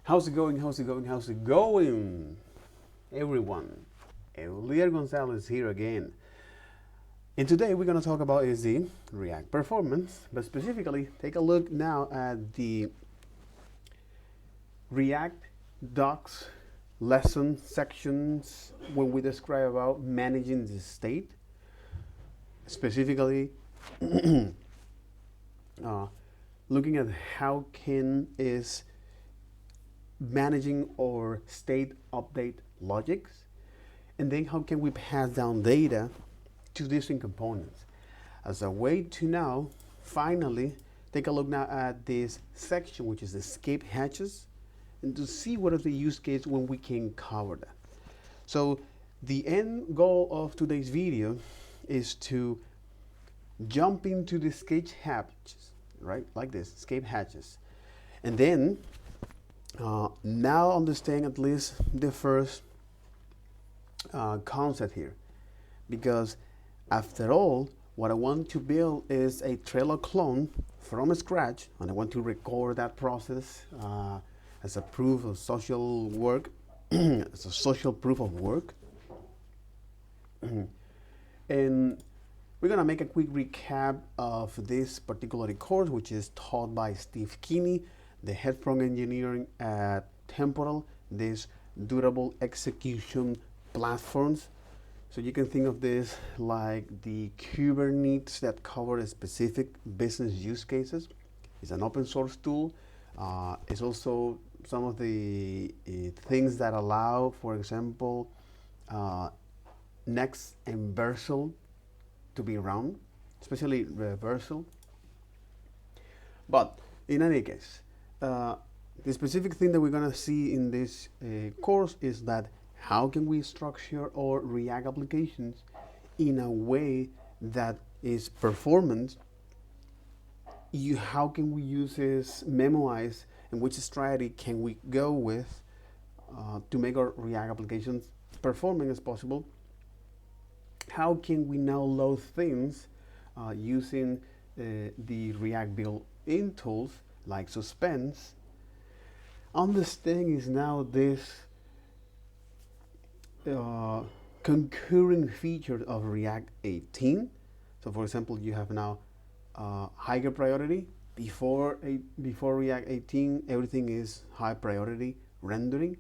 How's it going? How's it going? How's it going, everyone? Elier Gonzalez here again. And today we're going to talk about is the React performance, but specifically take a look now at the React docs lesson sections when we describe about managing the state, specifically looking at how can is managing our state update logics, and then how can we pass down data to different components as a way to now finally take a look now at this section, which is escape hatches, and to see what is the use case when we can cover that. So the end goal of today's video is to jump into the escape hatches, right? Like this, escape hatches. And then now understand at least the first concept here, because after all, what I want to build is a Trello clone from scratch, and I want to record that process as a proof of social work, as a social proof of work. And we're gonna make a quick recap of this particular course, which is taught by Steve Kinney, the head front engineering at Temporal, this durable execution platforms. So you can think of this like the Kubernetes that cover specific business use cases. It's an open source tool. It's also some of the things that allow, for example, Next and Vercel to be run, especially Vercel. But in any case, the specific thing that we're going to see in this course is that how can we structure our React applications in a way that is performant? How can we use this memorize, and which strategy can we go with to make our React applications performing as possible? How can we now load things using the React built-in tools like Suspense? Understanding is now this concurring feature of React 18. So for example, you have now higher priority. Before React 18, everything is high priority rendering,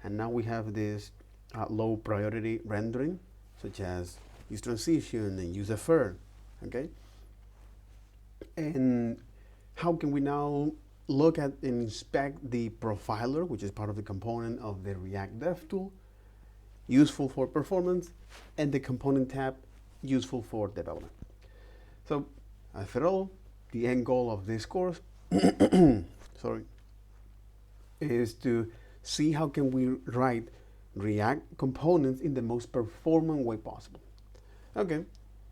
and now we have this low priority rendering, such as use transition and use defer. Okay, and how can we now look at and inspect the profiler, which is part of the component of the React Dev tool, useful for performance, and the component tab, useful for development. So after all, the end goal of this course is to see how can we write React components in the most performant way possible. Okay,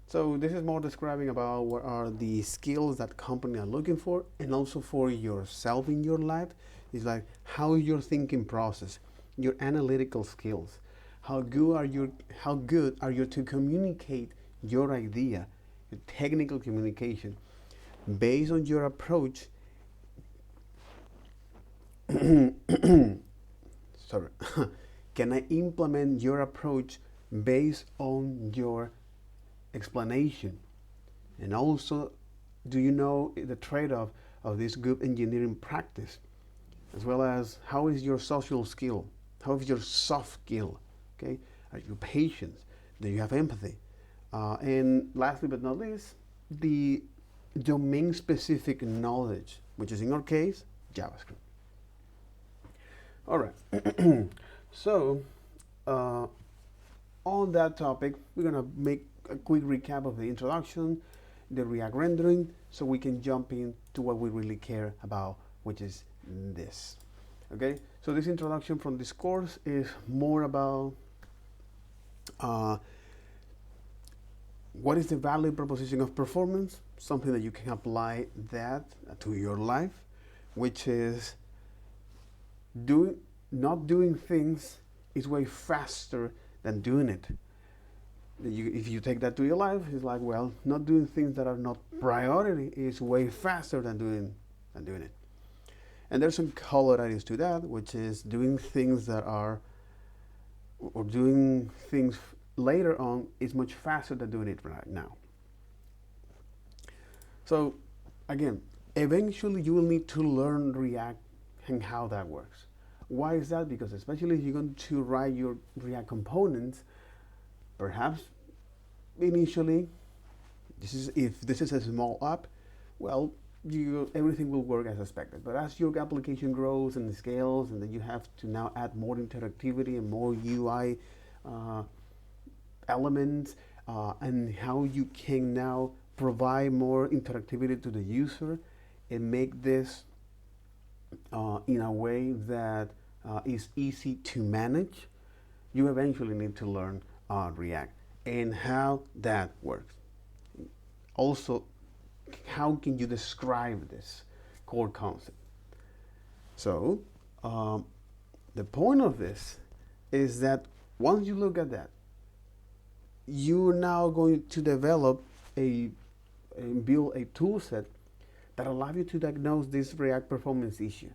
so this is more describing about what are the skills that companies are looking for, and also for yourself in your life. It's like how your thinking process, your analytical skills, how good are you to communicate your idea, your technical communication, based on your approach. Sorry, can I implement your approach based on your explanation? And also, do you know the trade-off of this good engineering practice, as well as how is your social skill, how is your soft skill? Okay, are you patient? Do you have empathy? And lastly but not least, the domain-specific knowledge, which is in our case JavaScript. All right. So on that topic, we're gonna make a quick recap of the introduction, the React rendering, so we can jump into what we really care about, which is this. Okay, so this introduction from this course is more about what is the value proposition of performance, something that you can apply that to your life, which is not doing things is way faster than doing it. If you take that to your life, it's like, well, not doing things that are not priority is way faster than doing it. And there's some corollaries to that, which is doing things that are, or doing things later on is much faster than doing it right now. So again, eventually you will need to learn React and how that works. Why is that? Because especially if you're going to write your React components, perhaps initially, if this is a small app, well, everything will work as expected. But as your application grows and scales, and then you have to now add more interactivity and more UI elements, and how you can now provide more interactivity to the user and make this in a way that is easy to manage, you eventually need to learn React and how that works. Also, how can you describe this core concept? So the point of this is that once you look at that, you're now going to develop and build a tool set that allows you to diagnose this React performance issue,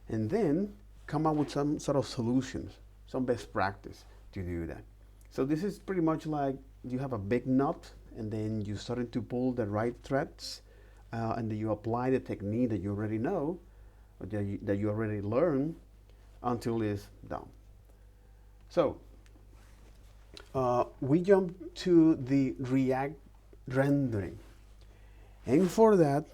and then come up with some sort of solutions, some best practice to do that. So this is pretty much like you have a big knot, and then you starting to pull the right threads, and then you apply the technique that you already know, or that you already learned, until it's done. So we jump to the React rendering, and for that,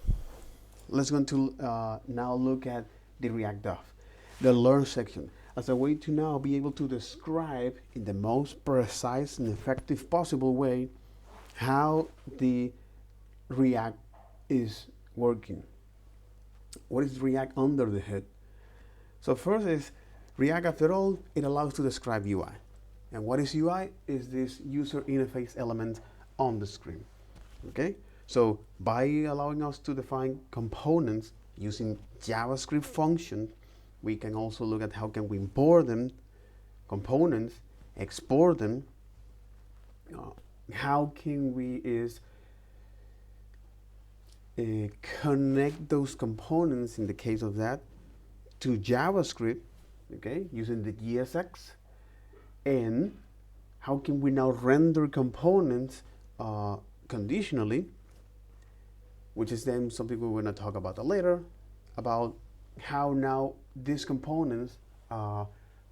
let's go to now look at the React Doff, the learn section, as a way to now be able to describe in the most precise and effective possible way how the React is working. What is React under the hood? So first is React, after all, it allows to describe UI. And what is UI? Is this user interface element on the screen. Okay? So by allowing us to define components using JavaScript functions, we can also look at how can we import them, components, export them, how can we connect those components, in the case of that, to JavaScript, okay, using the JSX, and how can we now render components conditionally, which is then something we're going to talk about later, about how now these components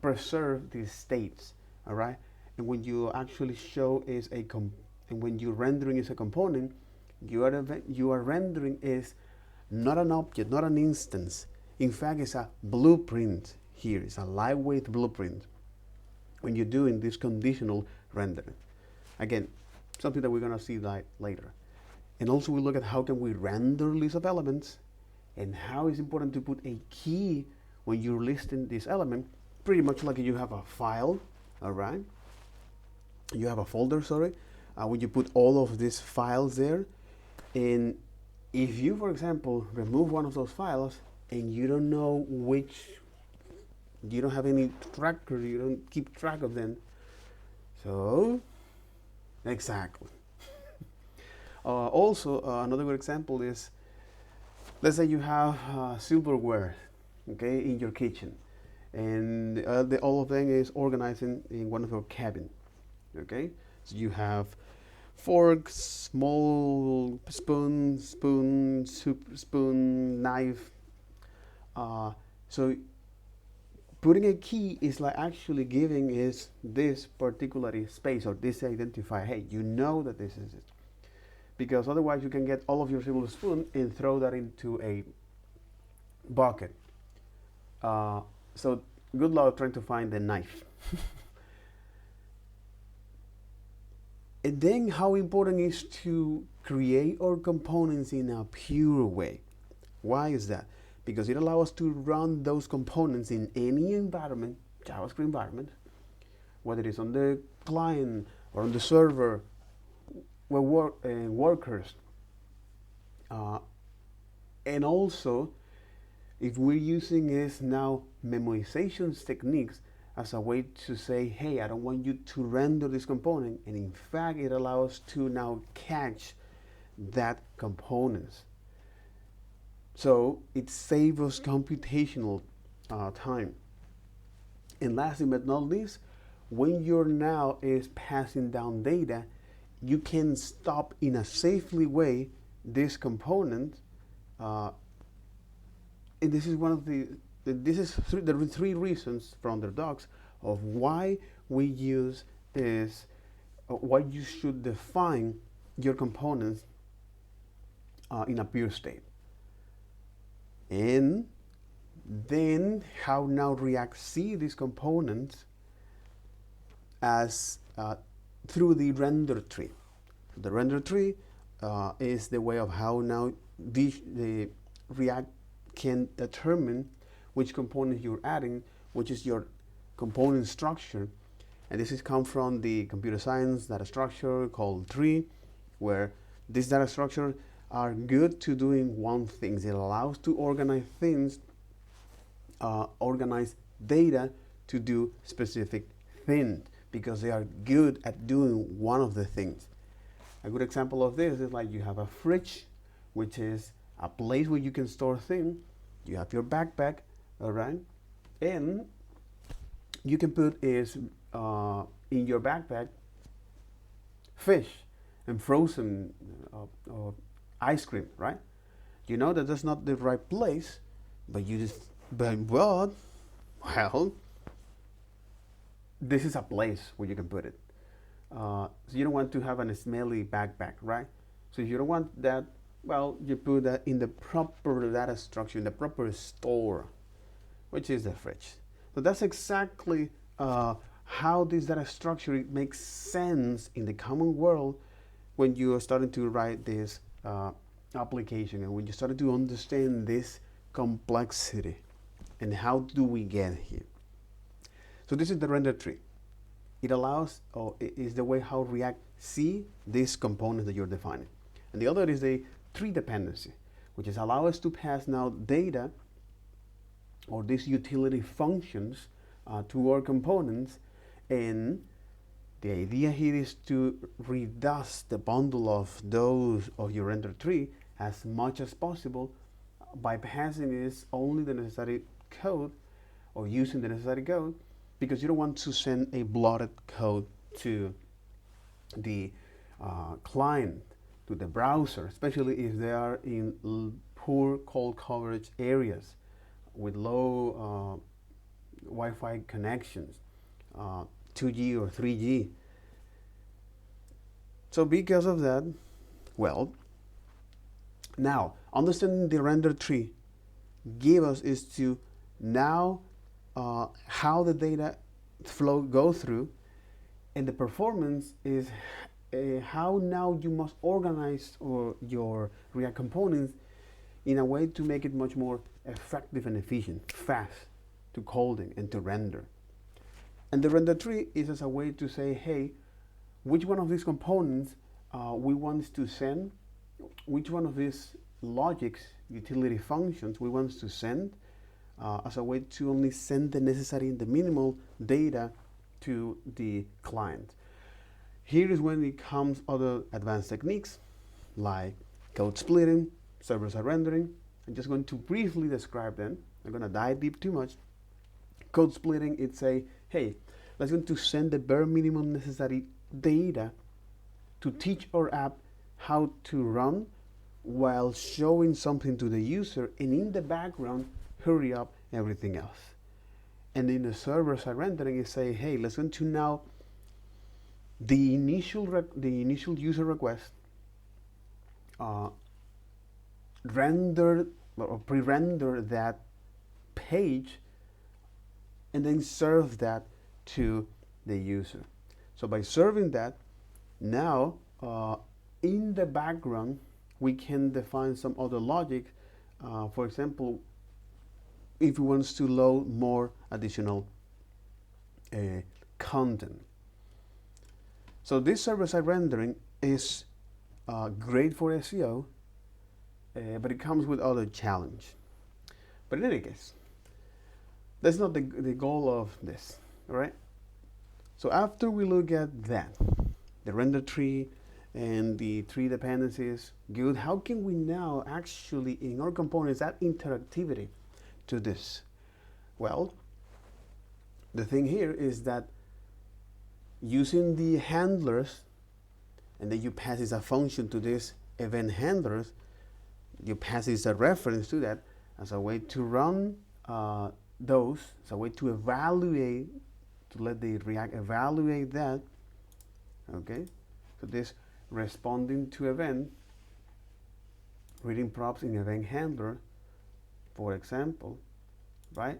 preserve these states, all right? And when you actually show and when you're rendering is a component, you are rendering is not an object, not an instance. In fact, it's a blueprint here. It's a lightweight blueprint when you're doing this conditional rendering. Again, something that we're going to see later. And also we look at how can we render list of elements, and how it's important to put a key when you're listing this element, pretty much like you have a file, all right? You have a folder, sorry, when you put all of these files there. And if you, for example, remove one of those files and you don't know you don't have any tracker, you don't keep track of them. So, exactly. Also, another good example is, let's say you have silverware, okay, in your kitchen, and all of them is organized in one of your cabin, okay? So you have forks, small spoon, soup spoon, knife. So putting a key is like actually giving is this particular space or this identifier. Hey, you know that this is it. Because otherwise you can get all of your silver spoon and throw that into a bucket. So good luck trying to find the knife. And then how important is to create our components in a pure way. Why is that? Because it allows us to run those components in any environment, JavaScript environment, whether it's on the client or on the server, where workers. And also, if we're using is now memorization techniques as a way to say, hey, I don't want you to render this component, and in fact it allows us to now catch that components. So So it saves us computational time. And lastly but not least, when you're now is passing down data, you can stop in a safely way this component. And this is one of the three reasons from the docs of why we use is why you should define your components in a pure state. And then how now React see these components as through the render tree. The render tree is the way of how now the React can determine which component you're adding, which is your component structure. And this has come from the computer science data structure called tree, where this data structure are good to doing one thing. It allows to organize things, organize data to do specific things, because they are good at doing one of the things. A good example of this is like you have a fridge, which is a place where you can store things. You have your backpack, all right? And you can put is in your backpack fish and frozen ice cream, right? You know that that's not the right place, but well, this is a place where you can put it. So you don't want to have a smelly backpack, right? So if you don't want that, well, you put that in the proper data structure, in the proper store, which is the fridge. So that's exactly how this data structure makes sense in the common world when you are starting to write this application, and when you started to understand this complexity and how do we get here. So this is the render tree. It allows, or it is the way how React see this component that you're defining. And the other is the tree dependency, which is allow us to pass now data or these utility functions to our components. And the idea here is to reduce the bundle of those of your render tree as much as possible by passing is only the necessary code or using the necessary code, because you don't want to send a bloated code to the client, to the browser, especially if they are in poor call coverage areas with low Wi-Fi connections, 2G or 3G. So because of that, well, now understanding the render tree give us is to now how the data flow go through, and the performance is how now you must organize or your React components in a way to make it much more effective and efficient, fast to coding and to render. And the render tree is as a way to say, hey, which one of these components we want to send, which one of these logics, utility functions we want to send, as a way to only send the necessary and the minimal data to the client. Here is when it comes other advanced techniques like code splitting, server-side rendering. I'm just going to briefly describe them. I'm going to dive deep too much. Code splitting, it's say, hey, let's going to send the bare minimum necessary data to teach our app how to run while showing something to the user, and in the background hurry up everything else. And in the server-side rendering, it say, hey, let's go to now the initial user request, render or pre-render that page, and then serve that to the user. So by serving that, now in the background we can define some other logic. For example, if we want to load more additional content. So this server-side rendering is great for SEO, but it comes with other challenge. But in any case, that's not the goal of this, all right? So after we look at that, the render tree and the three dependencies, good. How can we now actually in our components add interactivity to this? Well, the thing here is that using the handlers, and then you pass as a function to this event handlers, you pass as a reference to that as a way to run those, as a way to evaluate, to let the React evaluate that. Okay, so this responding to event, reading props in event handler, for example, right?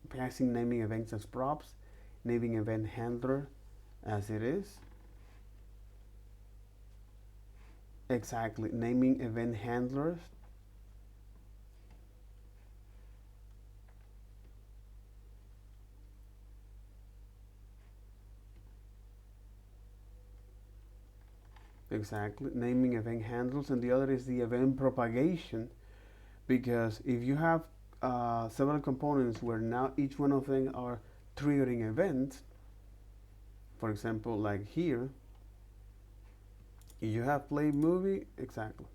Passing naming events as props, naming event handler as it is. Exactly, naming event handlers. Exactly, naming event handlers, and the other is the event propagation, because if you have several components where now each one of them are triggering events, for example, like here, if you have play movie, exactly.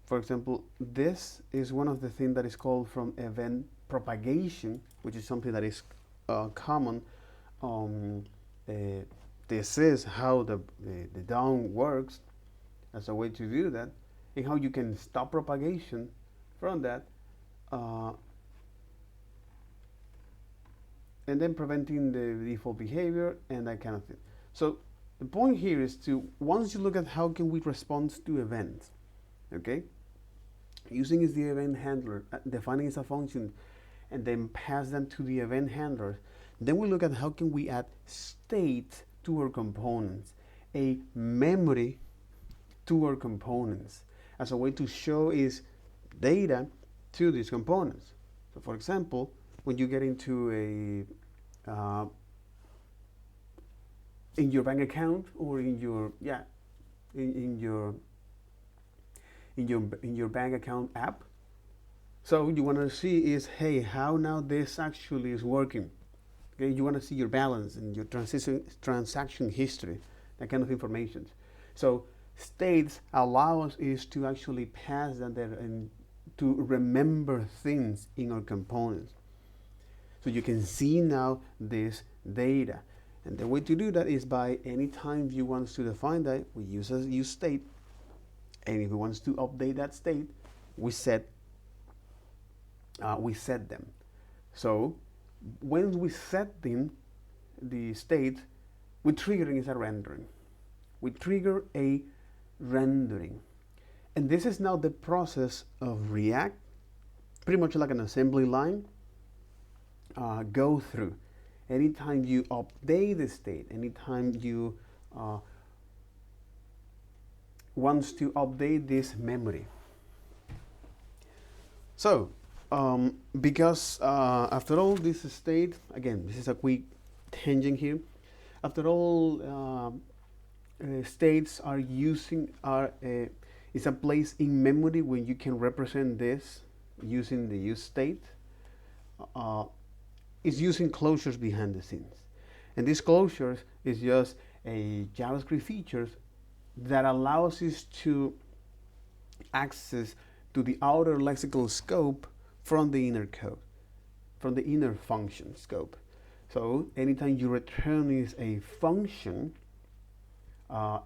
For example, this is one of the things that is called from event propagation, which is something that is common. This is how the DOM works as a way to do that, and how you can stop propagation from that, and then preventing the default behavior and that kind of thing. So the point here is to, once you look at how can we respond to events, okay, using is the event handler, defining as a function, and then pass them to the event handler. Then we look at how can we add state to our components, a memory to our components, as a way to show is data to these components. So for example, when you get into a in your bank account, or in your in your bank account app, so you want to see is, hey, how now this actually is working. Okay, you want to see your balance and your transaction history, that kind of information. So states allow us is to actually pass that there and to remember things in our components. So you can see now this data. And the way to do that is by any time you want to define that, we use state. And if we want to update that state, we set them. So when we set them, the state, we triggering is a rendering. We trigger a rendering. And this is now the process of React, pretty much like an assembly line, go through. Anytime you update the state, anytime you wants to update this memory. So, because after all, this state, again, this is a quick tangent here. After all, states are is a place in memory when you can represent this using the use state. Is using closures behind the scenes, and these closures is just a JavaScript features that allows us to access to the outer lexical scope from the inner code, from the inner function scope. So anytime you return is a function,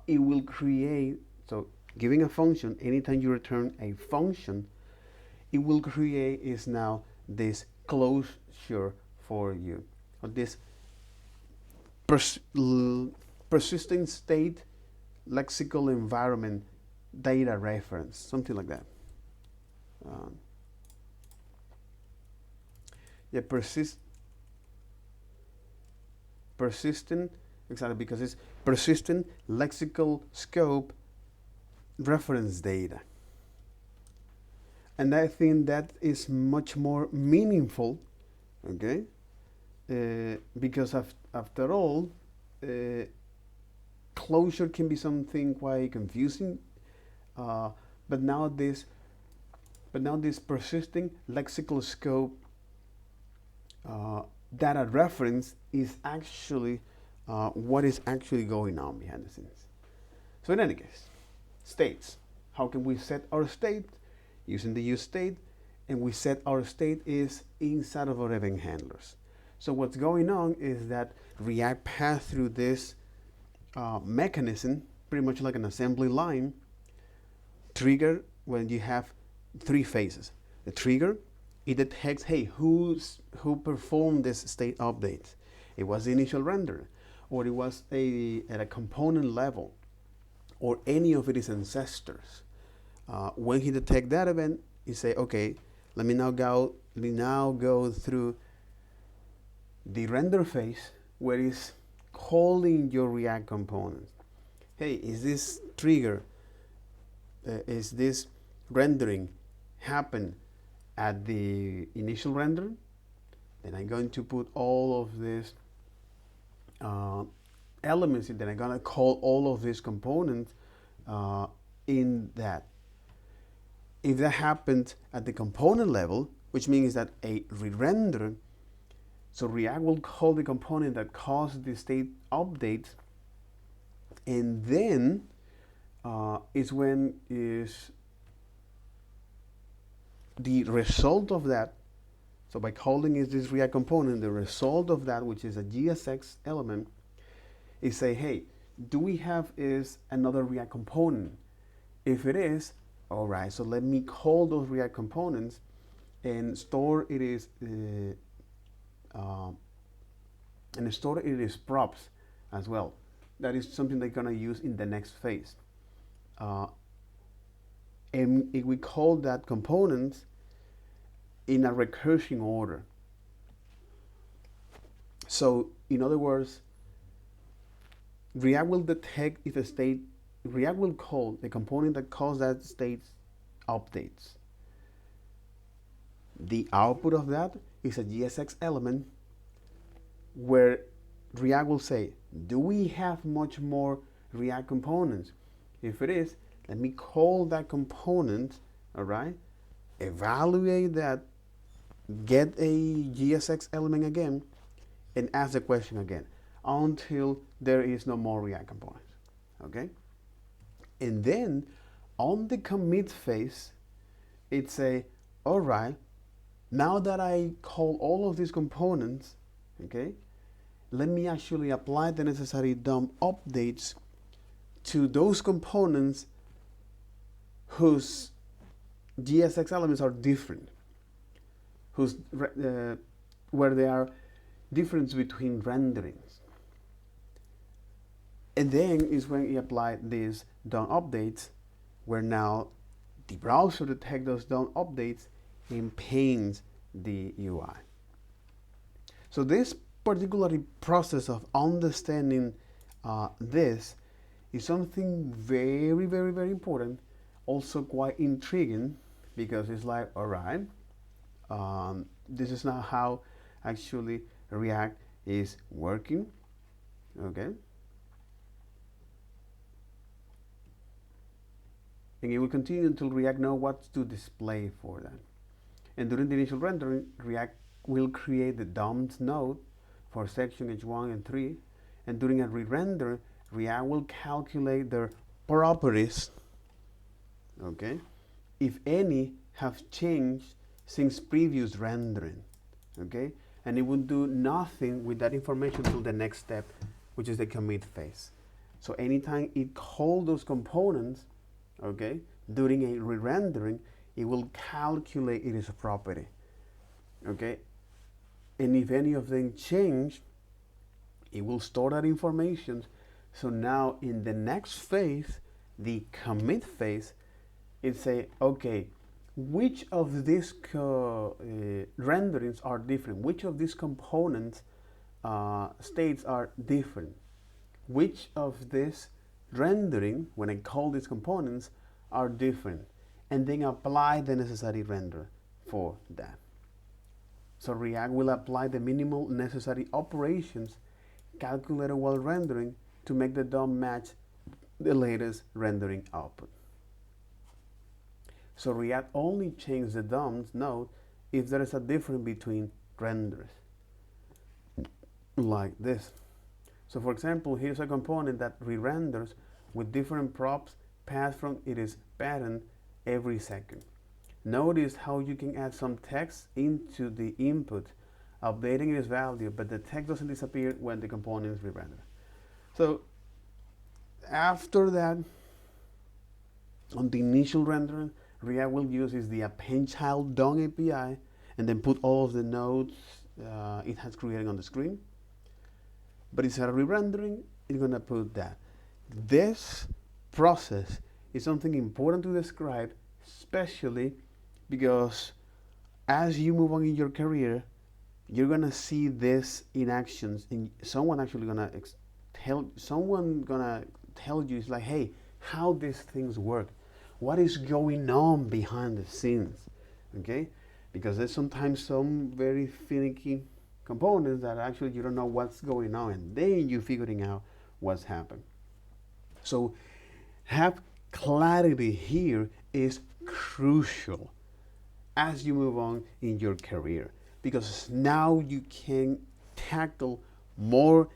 it will create, so giving a function, anytime you return a function, it will create is now this closure for you, or this persistent state lexical environment data reference, something like that. Yeah, persistent, exactly, because it's persistent lexical scope reference data. And I think that is much more meaningful, okay? Because after all, closure can be something quite confusing, but now this persisting lexical scope data reference is actually what is actually going on behind the scenes. So in any case, states. How can we set our state? Using the use state, and we set our state is inside of our event handlers. So what's going on is that React passed through this mechanism, pretty much like an assembly line, trigger when you have three phases. The trigger, it detects, hey, who performed this state update? It was the initial render, or it was at a component level, or any of its ancestors. When he detects that event, he say, okay, let me now go through the render phase where it's calling your React components. Hey, is this trigger, is this rendering happen at the initial render? Then I'm going to put all of these elements in, then I'm gonna call all of these components in that. If that happened at the component level, which means that a re-render, so React will call the component that caused the state update, and then is when is the result of that. So by calling is this React component, the result of that, which is a GSX element, is say, hey, do we have is another React component? If it is, all right, so let me call those React components and store it is props as well. That is something they're gonna use in the next phase. And if we call that component in a recursion order. So in other words, React will detect if a state, React will call the component that calls that state updates. The output of that is a GSX element where React will say, do we have much more React components? If it is, let me call that component, all right? Evaluate that, get a GSX element again, and ask the question again until there is no more React components, okay? And then on the commit phase, it's a, all right, now that I call all of these components, okay, let me actually apply the necessary DOM updates to those components whose GSX elements are different, whose where there are difference between renderings. And then is when you apply these DOM updates, where now the browser detects those DOM updates and paints the UI. So this particular process of understanding this is something very, very, very important, also quite intriguing, because it's like, all right, this is not how actually React is working, okay? And it will continue until React knows what to display for that. And during the initial rendering, React will create the DOMs node for section H1 and 3. And during a re-render, React will calculate their properties, okay, if any have changed since previous rendering, okay? And it will do nothing with that information until the next step, which is the commit phase. So anytime it calls those components, okay, during a re-rendering, it will calculate its property, okay? And if any of them change, it will store that information. So now in the next phase, the commit phase, it say, okay, which of these renderings are different? Which of these components states are different? Which of this rendering, when I call these components, are different? And then apply the necessary render for that. So React will apply the minimal necessary operations calculated while rendering to make the DOM match the latest rendering output. So React only changes the DOMs node if there is a difference between renders, like this. So for example, here's a component that re-renders with different props passed from its parent every second. Notice how you can add some text into the input, updating its value, but the text doesn't disappear when the component is re-rendered. So after that, on the initial rendering, React will use is the append child done API, and then put all of the nodes it has created on the screen. But instead of re-rendering, it's gonna put that. This process is something important to describe, especially because as you move on in your career, you're gonna see this in actions, and someone actually gonna tell you, it's like, hey, how these things work, what is going on behind the scenes, okay? Because there's sometimes some very finicky components that actually you don't know what's going on, and then you're figuring out what's happened. So have clarity here is crucial as you move on in your career, because now you can tackle more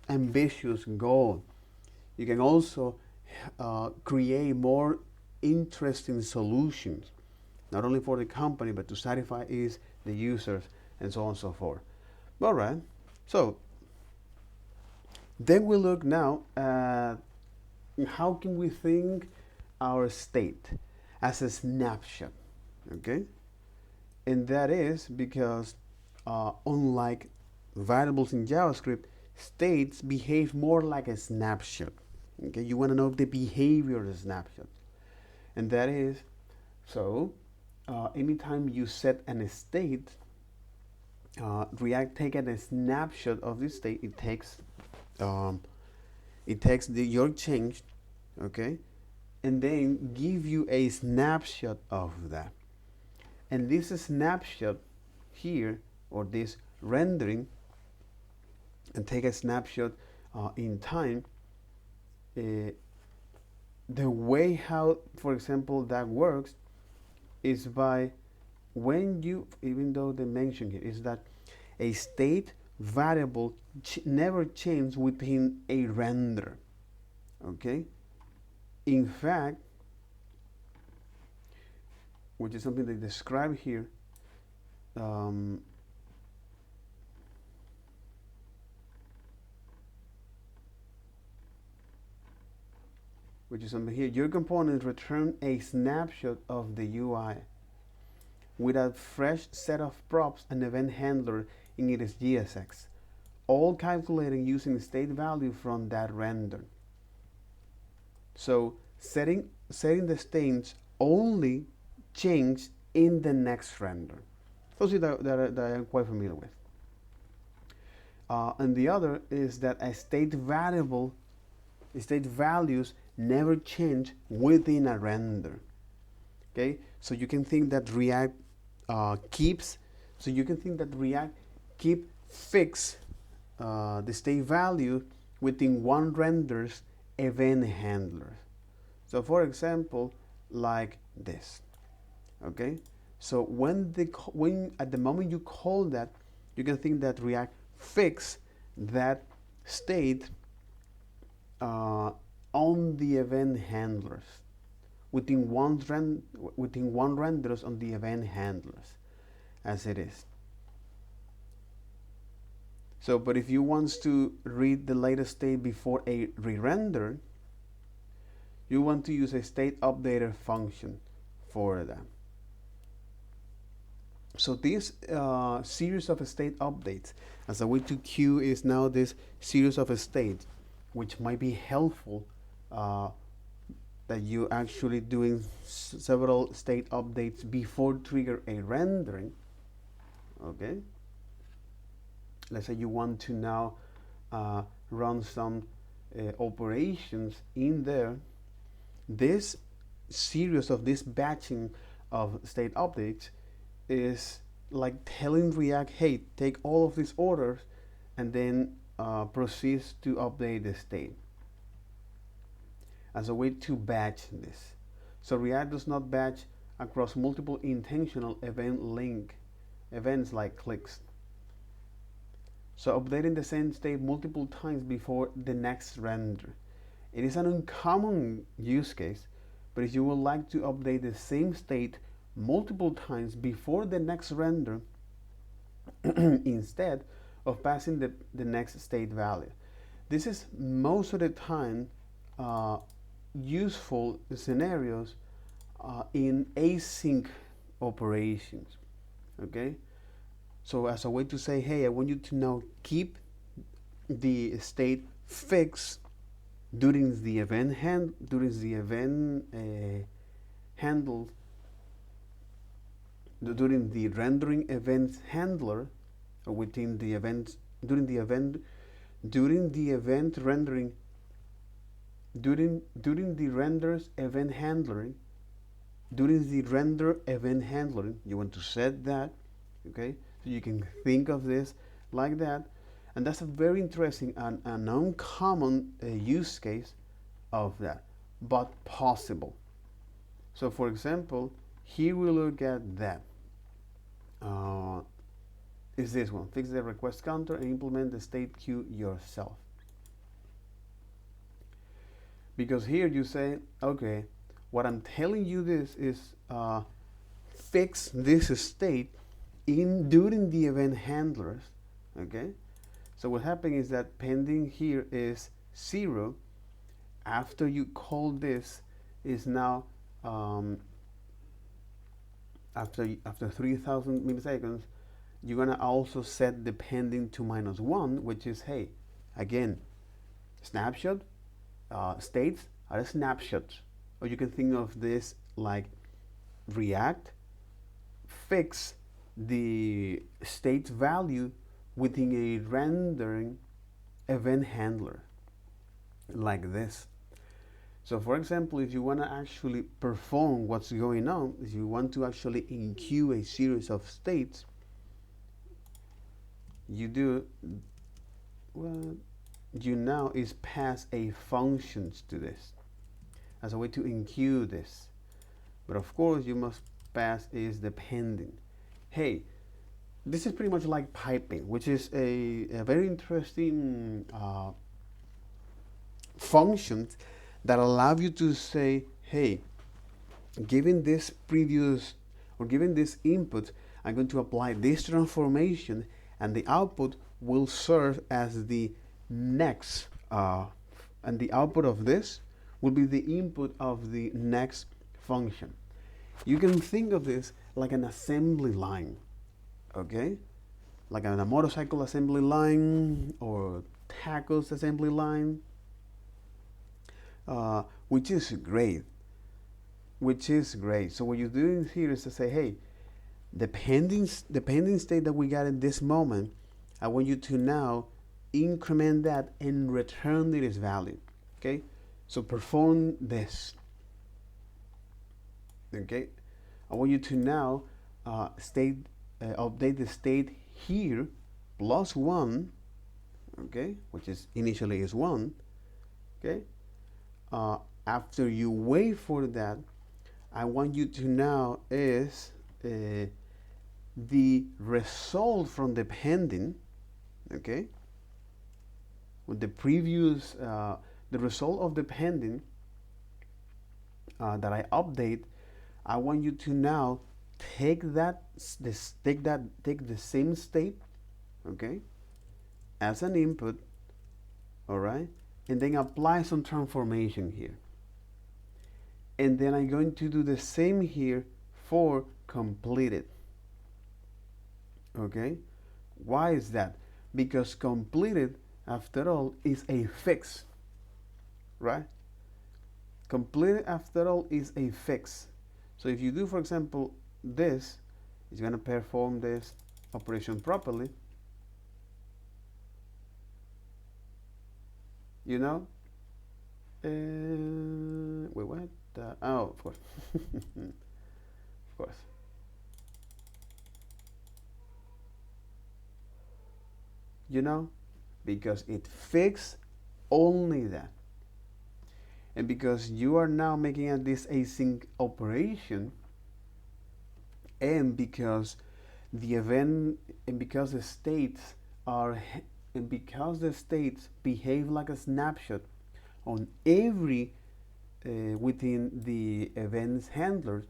ambitious goals. You can also create more interesting solutions, not only for the company, but to satisfy the users, and so on and so forth. All right, so then we look now at how can we think our state as a snapshot, okay? And that is because unlike variables in JavaScript, states behave more like a snapshot. Okay, you want to know the behavior of the snapshot, and that is so. Anytime you set an state, React takes a snapshot of this state. It takes your change, okay, and then give you a snapshot of that. And this snapshot here, or this rendering, and take a snapshot in time. The way how, for example, that works is by when you, even though they mention here, is that a state variable never changes within a render, okay? In fact, which is something they describe here, which is something here, your components return a snapshot of the UI with a fresh set of props and event handler in its JSX, all calculating using state value from that render. So setting the states only change in the next render. Those that I am quite familiar with. And the other is that a state values never change within a render. Okay, so you can think that React keep fix the state value within one render's event handler. So for example, like this. Okay, so when at the moment you call that, you can think that React fix that state on the event handlers within one renders on the event handlers as it is. So, but if you want to read the latest state before a re-render, you want to use a state updater function for that. So this series of state updates, as a way to queue, is now this series of states, which might be helpful that you actually doing several state updates before trigger a rendering. Okay. Let's say you want to now run some operations in there. This series of this batching of state updates is like telling React, hey, take all of these orders and then proceeds to update the state as a way to batch this. So React does not batch across multiple intentional events like clicks. So updating the same state multiple times before the next render. It is an uncommon use case, but if you would like to update the same state multiple times before the next render, instead of passing the next state value. This is most of the time useful scenarios in async operations. Okay, so as a way to say, hey, I want you to now keep the state fixed during the event handle, during the rendering event handler, or within the event during the event rendering during the renders event handling during the render event handling. You want to set that, okay? So you can think of this like that, and that's a very interesting and an uncommon use case of that, but possible. So for example, here we look at that. Is this one: fix the request counter and implement the state queue yourself. Because here you say, okay, what I'm telling you this is fix this state during the event handlers. Okay, so what happened is that pending here is 0. After you call this is now after 3000 milliseconds, you're gonna also set the pending to -1, which is, hey, again, snapshot states are snapshots. Or you can think of this like React fix the state value within a rendering event handler, like this. So for example, if you want to actually perform what's going on, if you want to actually enqueue a series of states, you do what you now is pass a functions to this as a way to enqueue this. But of course you must pass is the pending. Hey, this is pretty much like piping, which is a very interesting function that allow you to say, hey, given this previous or given this input, I'm going to apply this transformation, and the output will serve as the next, and the output of this will be the input of the next function. You can think of this like an assembly line, okay? Like a motorcycle assembly line or tacos assembly line, which is great. So what you're doing here is to say, hey, the pending state that we got in this moment, I want you to now increment that and return this value. Okay, so perform this. Okay, I want you to now update the state here +1. Okay, which is initially is 1. Okay, after you wait for that, I want you to now is the result from the pending. Okay, with the previous the result of the pending that I update, I want you to now take the same state, okay, as an input, all right, and then apply some transformation here. And then I'm going to do the same here for completed. Okay, why is that? Because completed, after all, is a fix, right? Completed, after all, is a fix. So if you do, for example, this, it's going to perform this operation properly. You know? Wait, what? Oh, of course. Of course. You know? Because it fixed only that. And because you are now making this async operation, and because the event and because the states are and because the states behave like a snapshot on every within the events handlers,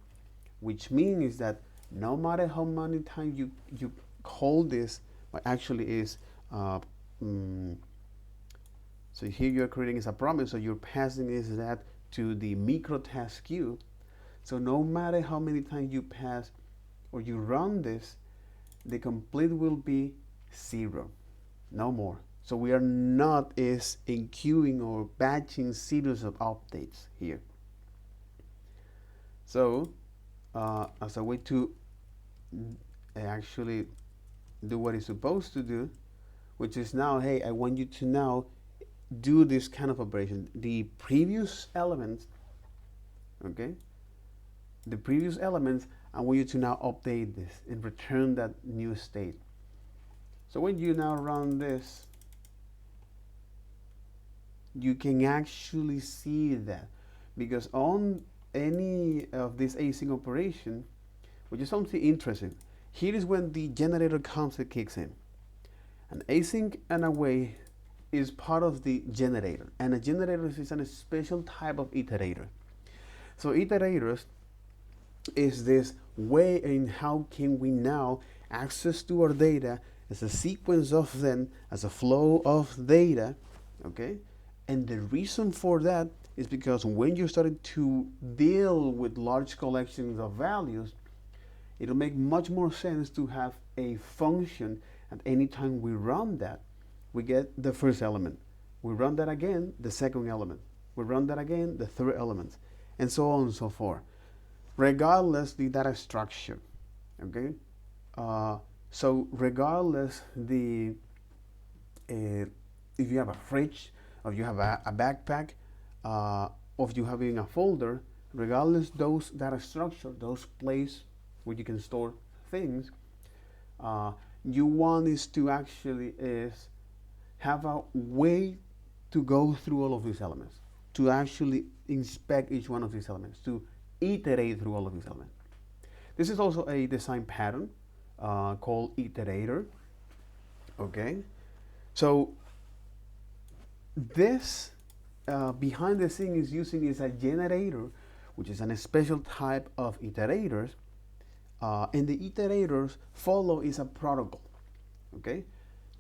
which means that no matter how many times you call this, what actually is so here you're creating is a promise, so you're passing is that to the micro task queue. So no matter how many times you pass or you run this, the complete will be 0, no more. So we are not is enqueuing or batching series of updates here. So as a way to actually do what it's supposed to do, which is now, hey, I want you to now do this kind of operation. The previous elements, okay, the previous elements, I want you to now update this and return that new state. So when you now run this, you can actually see that, because on any of this async operation, which is something interesting, here is when the generator concept kicks in. An async and await is part of the generator, and a generator is a special type of iterator. So iterators is this way in how can we now access to our data as a sequence of them, as a flow of data, okay? And the reason for that is because when you started to deal with large collections of values, it'll make much more sense to have a function at any time we run that. We get the first element. We run that again, the second element. We run that again, the third element, and so on and so forth. Regardless the data structure, okay? So regardless the, if you have a fridge, or you have a backpack, or if you have in a folder, regardless those data structure, those places where you can store things, you want is to actually is have a way to go through all of these elements, to actually inspect each one of these elements, to iterate through all of these elements. This is also a design pattern called iterator. Okay, so this behind the scene is using is a generator, which is a special type of iterators, and the iterators follow is a protocol. Okay,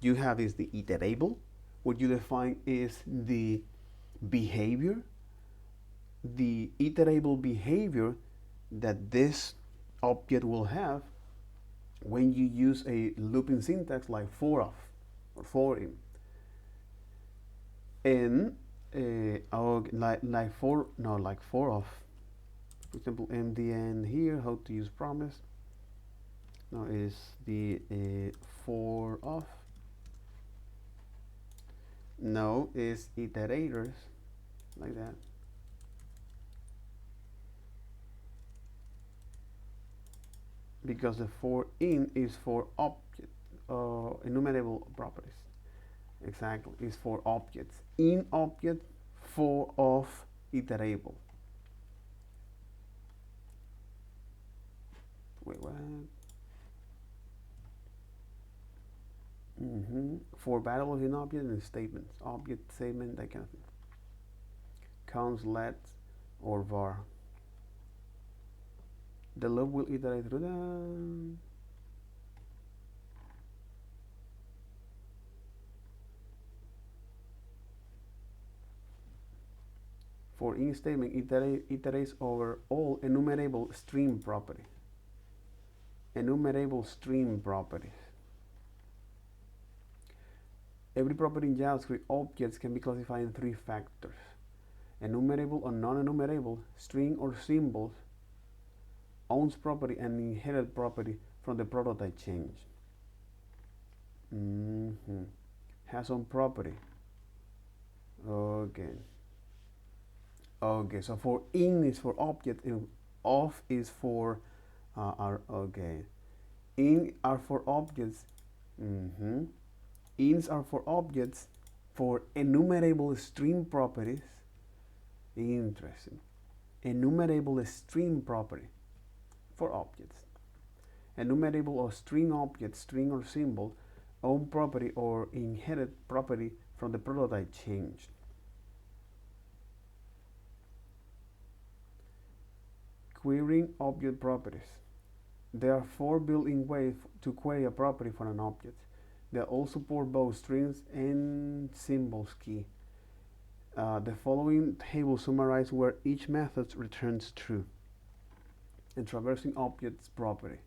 you have is the iterable. What you define is the behavior, the iterable behavior that this object will have when you use a looping syntax like for of or for in. And like for of, for example, MDN here, how to use promise. Now is the for of. No is iterators, like that. Because the for in is for object, enumerable properties. Exactly, is for objects. In object, for of, iterable. Wait, what? For variables in object and statements, object, statement, that kind of thing. Counts, let, or var. The loop will iterate through the. For in statement, iterates over all enumerable string property. Enumerable string properties. Every property in JavaScript objects can be classified in 3 factors: enumerable or non-enumerable, string or symbols, owns property, and inherit property from the prototype change. Has on property. Okay. Okay, so for in is for object, and of is for okay. In are for objects. Ins are for objects for enumerable string properties. Interesting. Enumerable string property for objects. Enumerable or string object, string or symbol, own property or inherit property from the prototype changed. Querying object properties. There are 4 built-in ways to query a property for an object. They all support both strings and symbols key. The following table summarizes where each method returns true. And traversing objects property.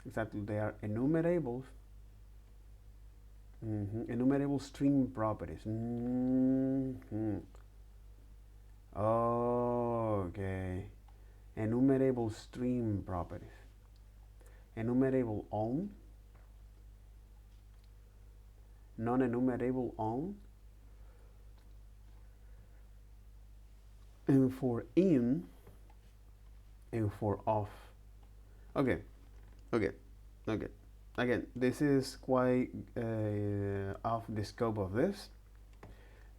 Exactly, they are enumerables. Enumerable string properties. Okay. Enumerable string properties. Enumerable on. Non-enumerable on. And for in and for off. Okay. Again, this is quite off the scope of this.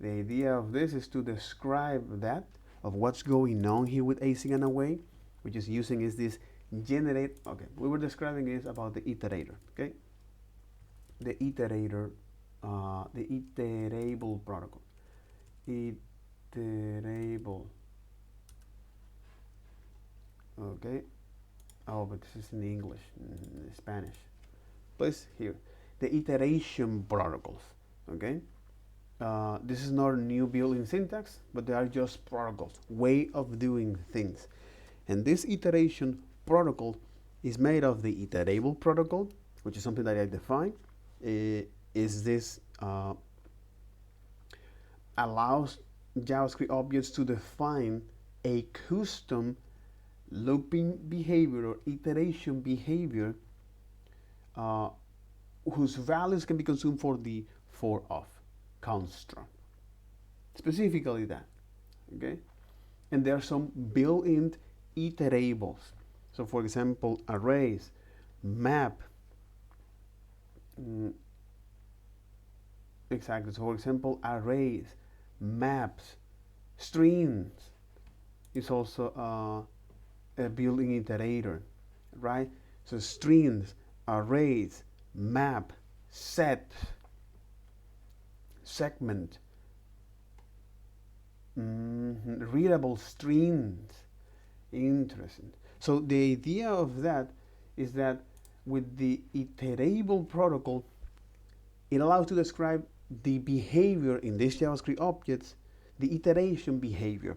The idea of this is to describe that of what's going on here with async and await, which is using is this generate. Okay, we were describing is about the iterator. Okay, the iterator, the iterable protocol, iterable. Okay. Oh, but this is in English, in Spanish. Please here, the iteration protocols. Okay. This is not a new built-in syntax, but they are just protocols, way of doing things. And this iteration protocol is made of the iterable protocol, which is something that I define. Is this allows JavaScript objects to define a custom looping behavior or iteration behavior whose values can be consumed for the for of construct. Specifically that. Okay? And there are some built-in iterables. So for example, arrays, map. Exactly. So for example, arrays, maps, strings is also a built-in iterator, right? So strings, arrays, map, set, segment, readable strings. Interesting. So the idea of that is that with the iterable protocol, it allows to describe the behavior in these JavaScript objects, the iteration behavior,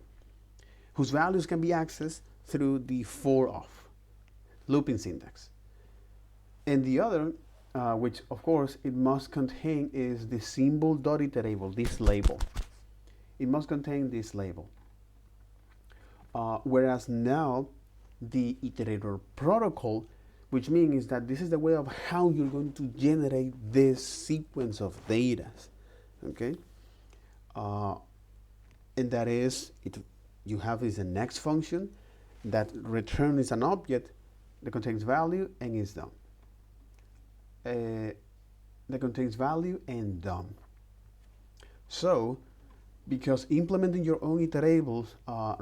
whose values can be accessed through the for of looping syntax. And the other, which of course it must contain, is the symbol.iterable, this label. It must contain this label. Whereas now the iterator protocol, which means that this is the way of how you're going to generate this sequence of data. Okay? And that is, you have is a next function that returns an object that contains value and is done. That contains value and done. So, because implementing your own iterables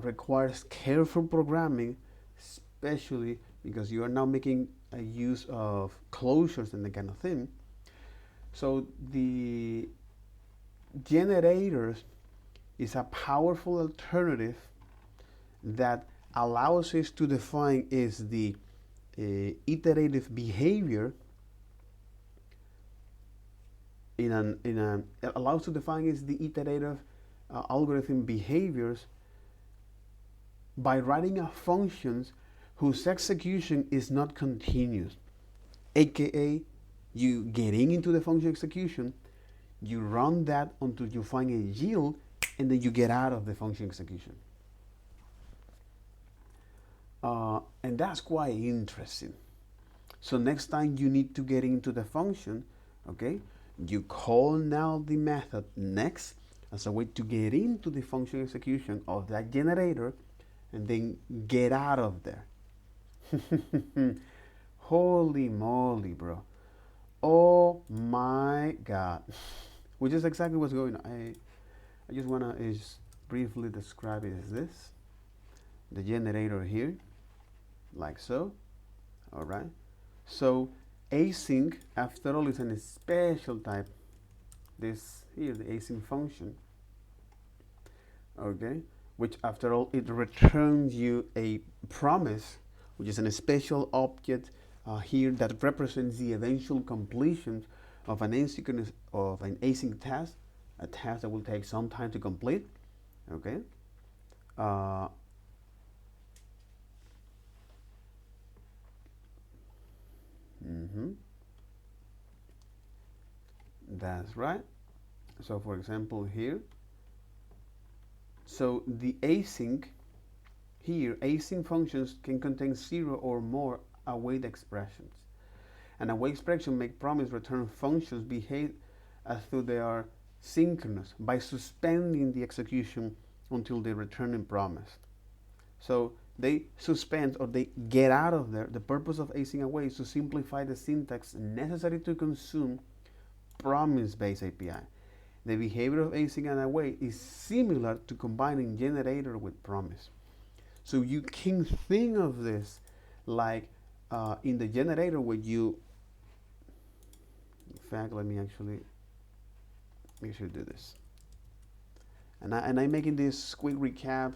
requires careful programming, especially because you are now making a use of closures and that kind of thing. So the generators is a powerful alternative that allows us to define is the iterative behavior it allows to define is the iterative algorithm behaviors by writing a functions whose execution is not continuous, aka you getting into the function execution, you run that until you find a yield, and then you get out of the function execution. And that's quite interesting. So next time you need to get into the function, okay, you call now the method next as a way to get into the function execution of that generator and then get out of there. Holy moly, bro. Oh my God. Which is exactly what's going on. I just want to briefly describe it as this. The generator here, like so. All right. So Async, after all, is a special type. This here, the async function, okay, which after all, it returns you a promise, which is a special object here that represents the eventual completion of an async task, a task that will take some time to complete, okay. That's right. So for example here, so the async here, async functions can contain 0 or more await expressions. And await expression make promise return functions behave as though they are synchronous by suspending the execution until they return in promise. So they suspend or they get out of there. The purpose of async await is to simplify the syntax necessary to consume promise-based API. The behavior of async and await is similar to combining generator with promise. So you can think of this like in the generator where you, in fact, let me actually make sure to do this. And I'm making this quick recap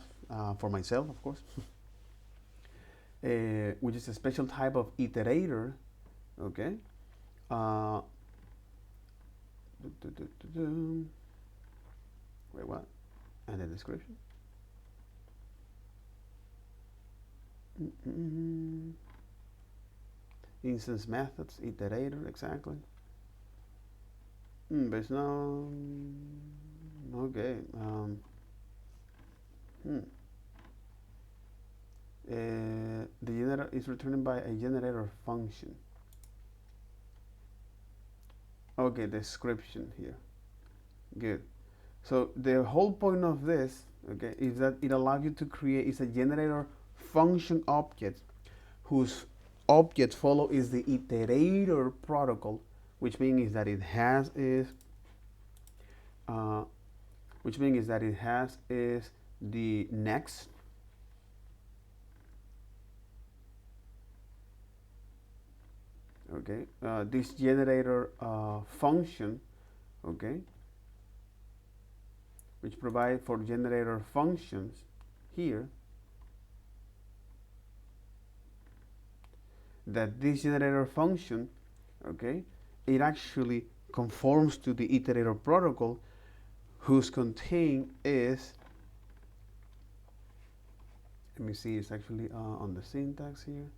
for myself, of course, which is a special type of iterator, okay? Wait, what? And the description. Instance methods, iterator, exactly. But it's no. Okay. The generator is returned by a generator function. Okay, description here. Good. So the whole point of this, okay, is that it allows you to create is a generator function object whose object follow is the iterator protocol, which means that it has is the next, okay, this generator function, okay, which provide for generator functions here, that this generator function, okay, it actually conforms to the iterator protocol, whose contain is, let me see, it's actually on the syntax here.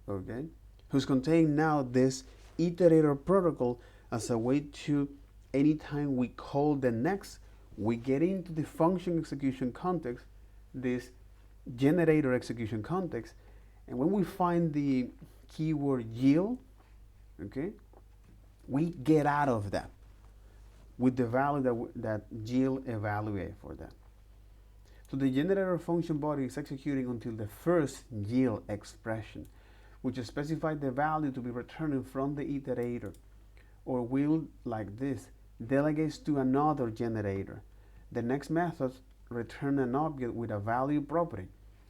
Okay, who's contain now this iterator protocol as a way to, anytime we call the next, we get into the function execution context, this generator execution context, and when we find the keyword yield, okay, we get out of that with the value that yield evaluate for that. So the generator function body is executing until the first yield expression, which specifies the value to be returned from the iterator, or will, like this, delegates to another generator. The next method return an object with a value property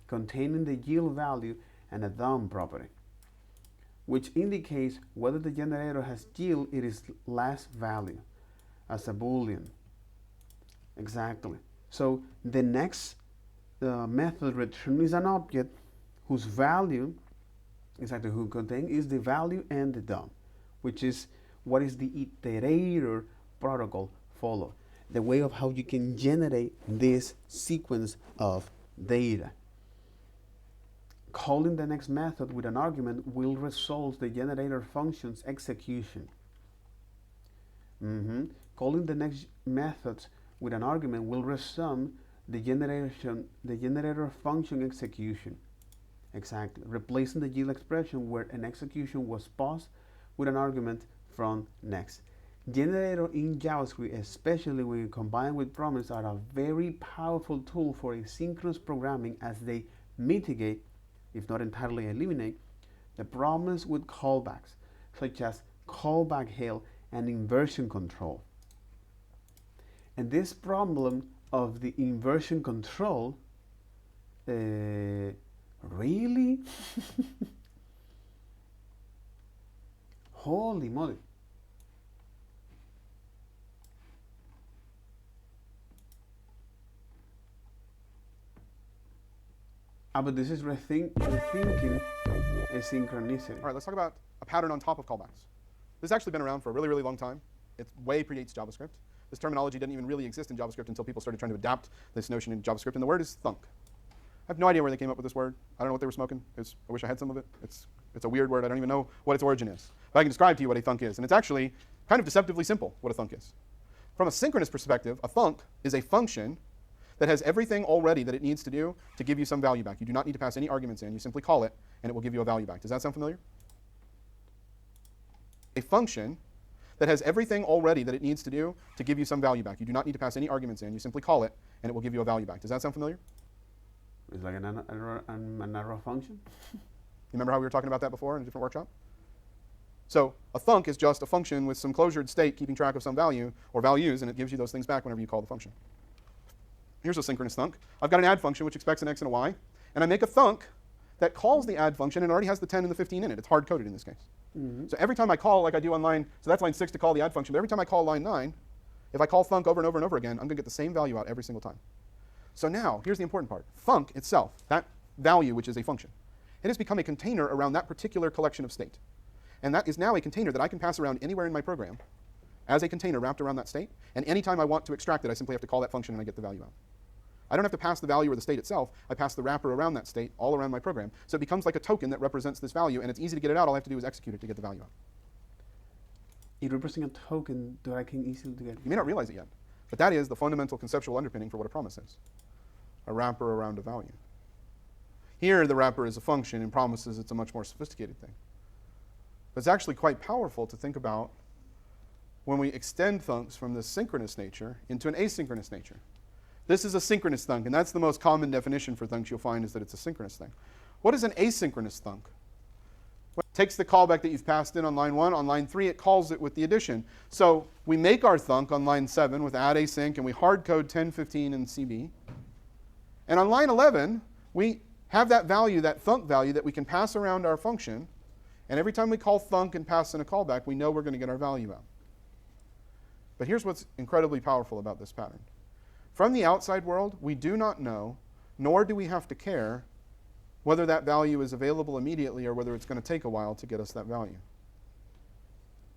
containing the yield value and a DOM property, which indicates whether the generator has yield it is last value as a boolean. Exactly. So the next method returns an object whose value, exactly, who contain is the value and the DOM, which is what is the iterator protocol follow, the way of how you can generate this sequence of data. Calling the next method with an argument will result the generator function's execution. Calling the next method with an argument will resume the generator function execution. Exactly, replacing the yield expression where an execution was paused with an argument from next. Generator in JavaScript, especially when combined with promise, are a very powerful tool for asynchronous programming, as they mitigate, if not entirely eliminate, the problems with callbacks, such as callback hell and inversion control. And this problem of the inversion control. Really? Holy moly. But this is rethinking asynchronicity. All right, let's talk about a pattern on top of callbacks. This has actually been around for a really, really long time. It way predates JavaScript. This terminology didn't even really exist in JavaScript until people started trying to adapt this notion in JavaScript, and the word is thunk. I have no idea where they came up with this word. I don't know what they were smoking. I wish I had some of it. It's a weird word. I don't even know what its origin is. But I can describe to you what a thunk is, and it's actually kind of deceptively simple what a thunk is. From a synchronous perspective, a thunk is a function that has everything already that it needs to do to give you some value back. You do not need to pass any arguments in. You simply call it, and it will give you a value back. Does that sound familiar? A function that has everything already that it needs to do to give you some value back. You do not need to pass any arguments in. You simply call it, and it will give you a value back. Does that sound familiar? It's like an arrow function. You remember how we were talking about that before in a different workshop? So a thunk is just a function with some closured state keeping track of some value or values, and it gives you those things back whenever you call the function. Here's a synchronous thunk. I've got an add function which expects an x and a y, and I make a thunk that calls the add function and already has the 10 and the 15 in it. It's hard-coded in this case. So every time I call, like I do on line, so that's line 6 to call the add function, but every time I call line 9, if I call thunk over and over and over again, I'm going to get the same value out every single time. So now, here's the important part. Thunk itself, that value which is a function, it has become a container around that particular collection of state. And that is now a container that I can pass around anywhere in my program as a container wrapped around that state. And anytime I want to extract it, I simply have to call that function and I get the value out. I don't have to pass the value or the state itself. I pass the wrapper around that state all around my program. So it becomes like a token that represents this value, and it's easy to get it out. All I have to do is execute it to get the value out. It represents a token that I can easily get. You may not realize it yet, but that is the fundamental conceptual underpinning for what a promise is. A wrapper around a value. Here, the wrapper is a function. In promises, it's a much more sophisticated thing. But it's actually quite powerful to think about when we extend thunks from this synchronous nature into an asynchronous nature. This is a synchronous thunk, and that's the most common definition for thunks you'll find is that it's a synchronous thing. What is an asynchronous thunk? Well, it takes the callback that you've passed in on line 1. On line 3, it calls it with the addition. So we make our thunk on line 7 with add async, and we hard code 10, 15, and CB. And on line 11, we have that value, that thunk value, that we can pass around our function. And every time we call thunk and pass in a callback, we know we're going to get our value out. But here's what's incredibly powerful about this pattern. From the outside world, we do not know, nor do we have to care, whether that value is available immediately or whether it's going to take a while to get us that value.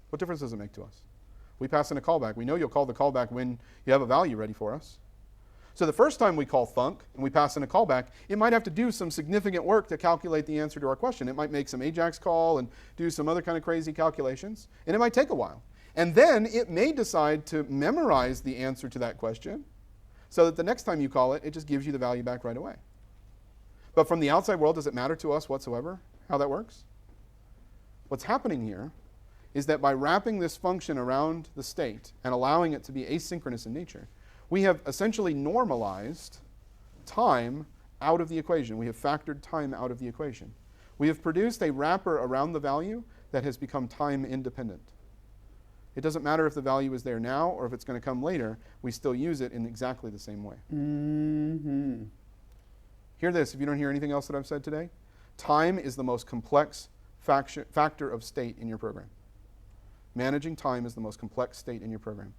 What difference does it make to us? We pass in a callback. We know you'll call the callback when you have a value ready for us. So the first time we call thunk and we pass in a callback, it might have to do some significant work to calculate the answer to our question. It might make some AJAX call and do some other kind of crazy calculations, and it might take a while. And then it may decide to memorize the answer to that question so that the next time you call it, it just gives you the value back right away. But from the outside world, does it matter to us whatsoever how that works? What's happening here is that by wrapping this function around the state and allowing it to be asynchronous in nature, we have essentially normalized time out of the equation. We have factored time out of the equation. We have produced a wrapper around the value that has become time independent. It doesn't matter if the value is there now or if it's going to come later. We still use it in exactly the same way. Mm-hmm. Hear this, if you don't hear anything else that I've said today. Time is the most complex factor of state in your program. Managing time is the most complex state in your program.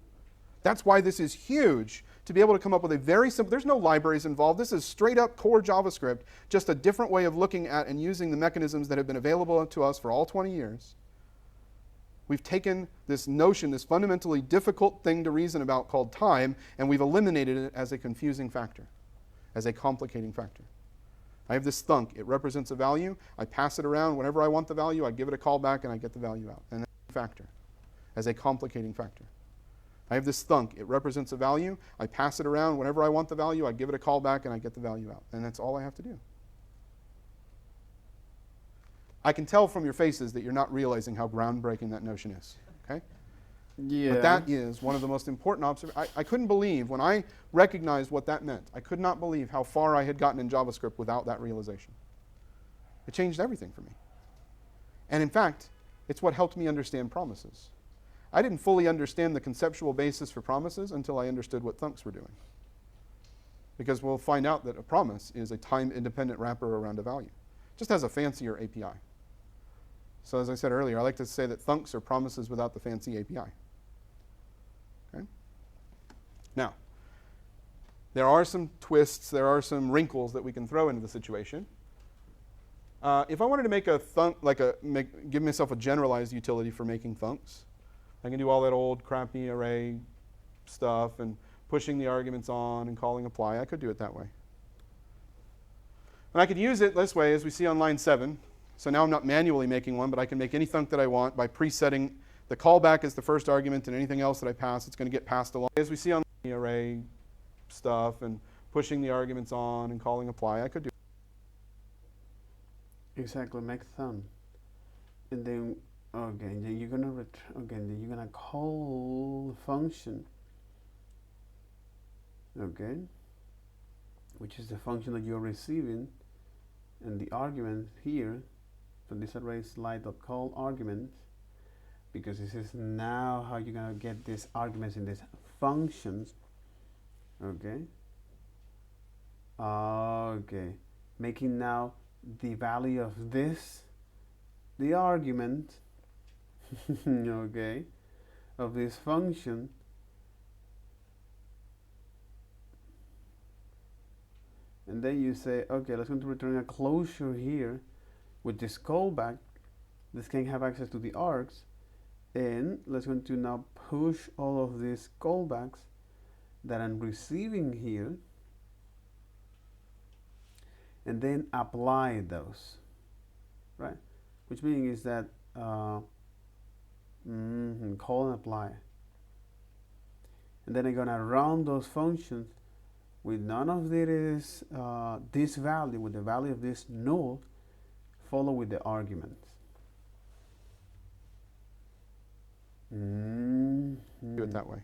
That's why this is huge, to be able to come up with a very simple, there's no libraries involved. This is straight up core JavaScript, just a different way of looking at and using the mechanisms that have been available to us for all 20 years. We've taken this notion, this fundamentally difficult thing to reason about called time, and we've eliminated it as a confusing factor, as a complicating factor. I have this thunk. It represents a value. I pass it around. Whenever I want the value, I give it a callback, and I get the value out. And that's a factor, as a complicating factor. I have this thunk. It represents a value. I pass it around. Whenever I want the value, I give it a callback, and I get the value out. And that's all I have to do. I can tell from your faces that you're not realizing how groundbreaking that notion is. Okay? Yeah. But that is one of the most important observations. I couldn't believe, when I recognized what that meant, I could not believe how far I had gotten in JavaScript without that realization. It changed everything for me. And in fact, it's what helped me understand promises. I didn't fully understand the conceptual basis for promises until I understood what thunks were doing. because we'll find out that a promise is a time-independent wrapper around a value. It just has a fancier API. So as I said earlier, I like to say that thunks are promises without the fancy API. Okay? Now, there are some twists, there are some wrinkles that we can throw into the situation. If I wanted to make a thunk, give myself a generalized utility for making thunks, I can do all that old crappy array stuff and pushing the arguments on and calling apply. I could do it that way. And I could use it this way, as we see on line 7. So now I'm not manually making one, but I can make any thunk that I want by presetting the callback as the first argument, and anything else that I pass, it's going to get passed along. As we see on the array stuff and pushing the arguments on and calling apply, I could do Exactly, make thumb. And then, okay, then you're gonna then you're gonna call the function. Okay, which is the function that you're receiving, and the argument here from this array slide.call argument, because this is now how you're gonna get these arguments in these functions. Okay. Okay, making now the value of this, the argument, okay, of this function, and then you say, okay, let's going to return a closure here with this callback. This can have access to the args, and let's going to now push all of these callbacks that I'm receiving here, and then apply those, right? Which means is that call and apply. And then I'm gonna run those functions with none of this, this value, with the value of this null, follow with the arguments. it that way.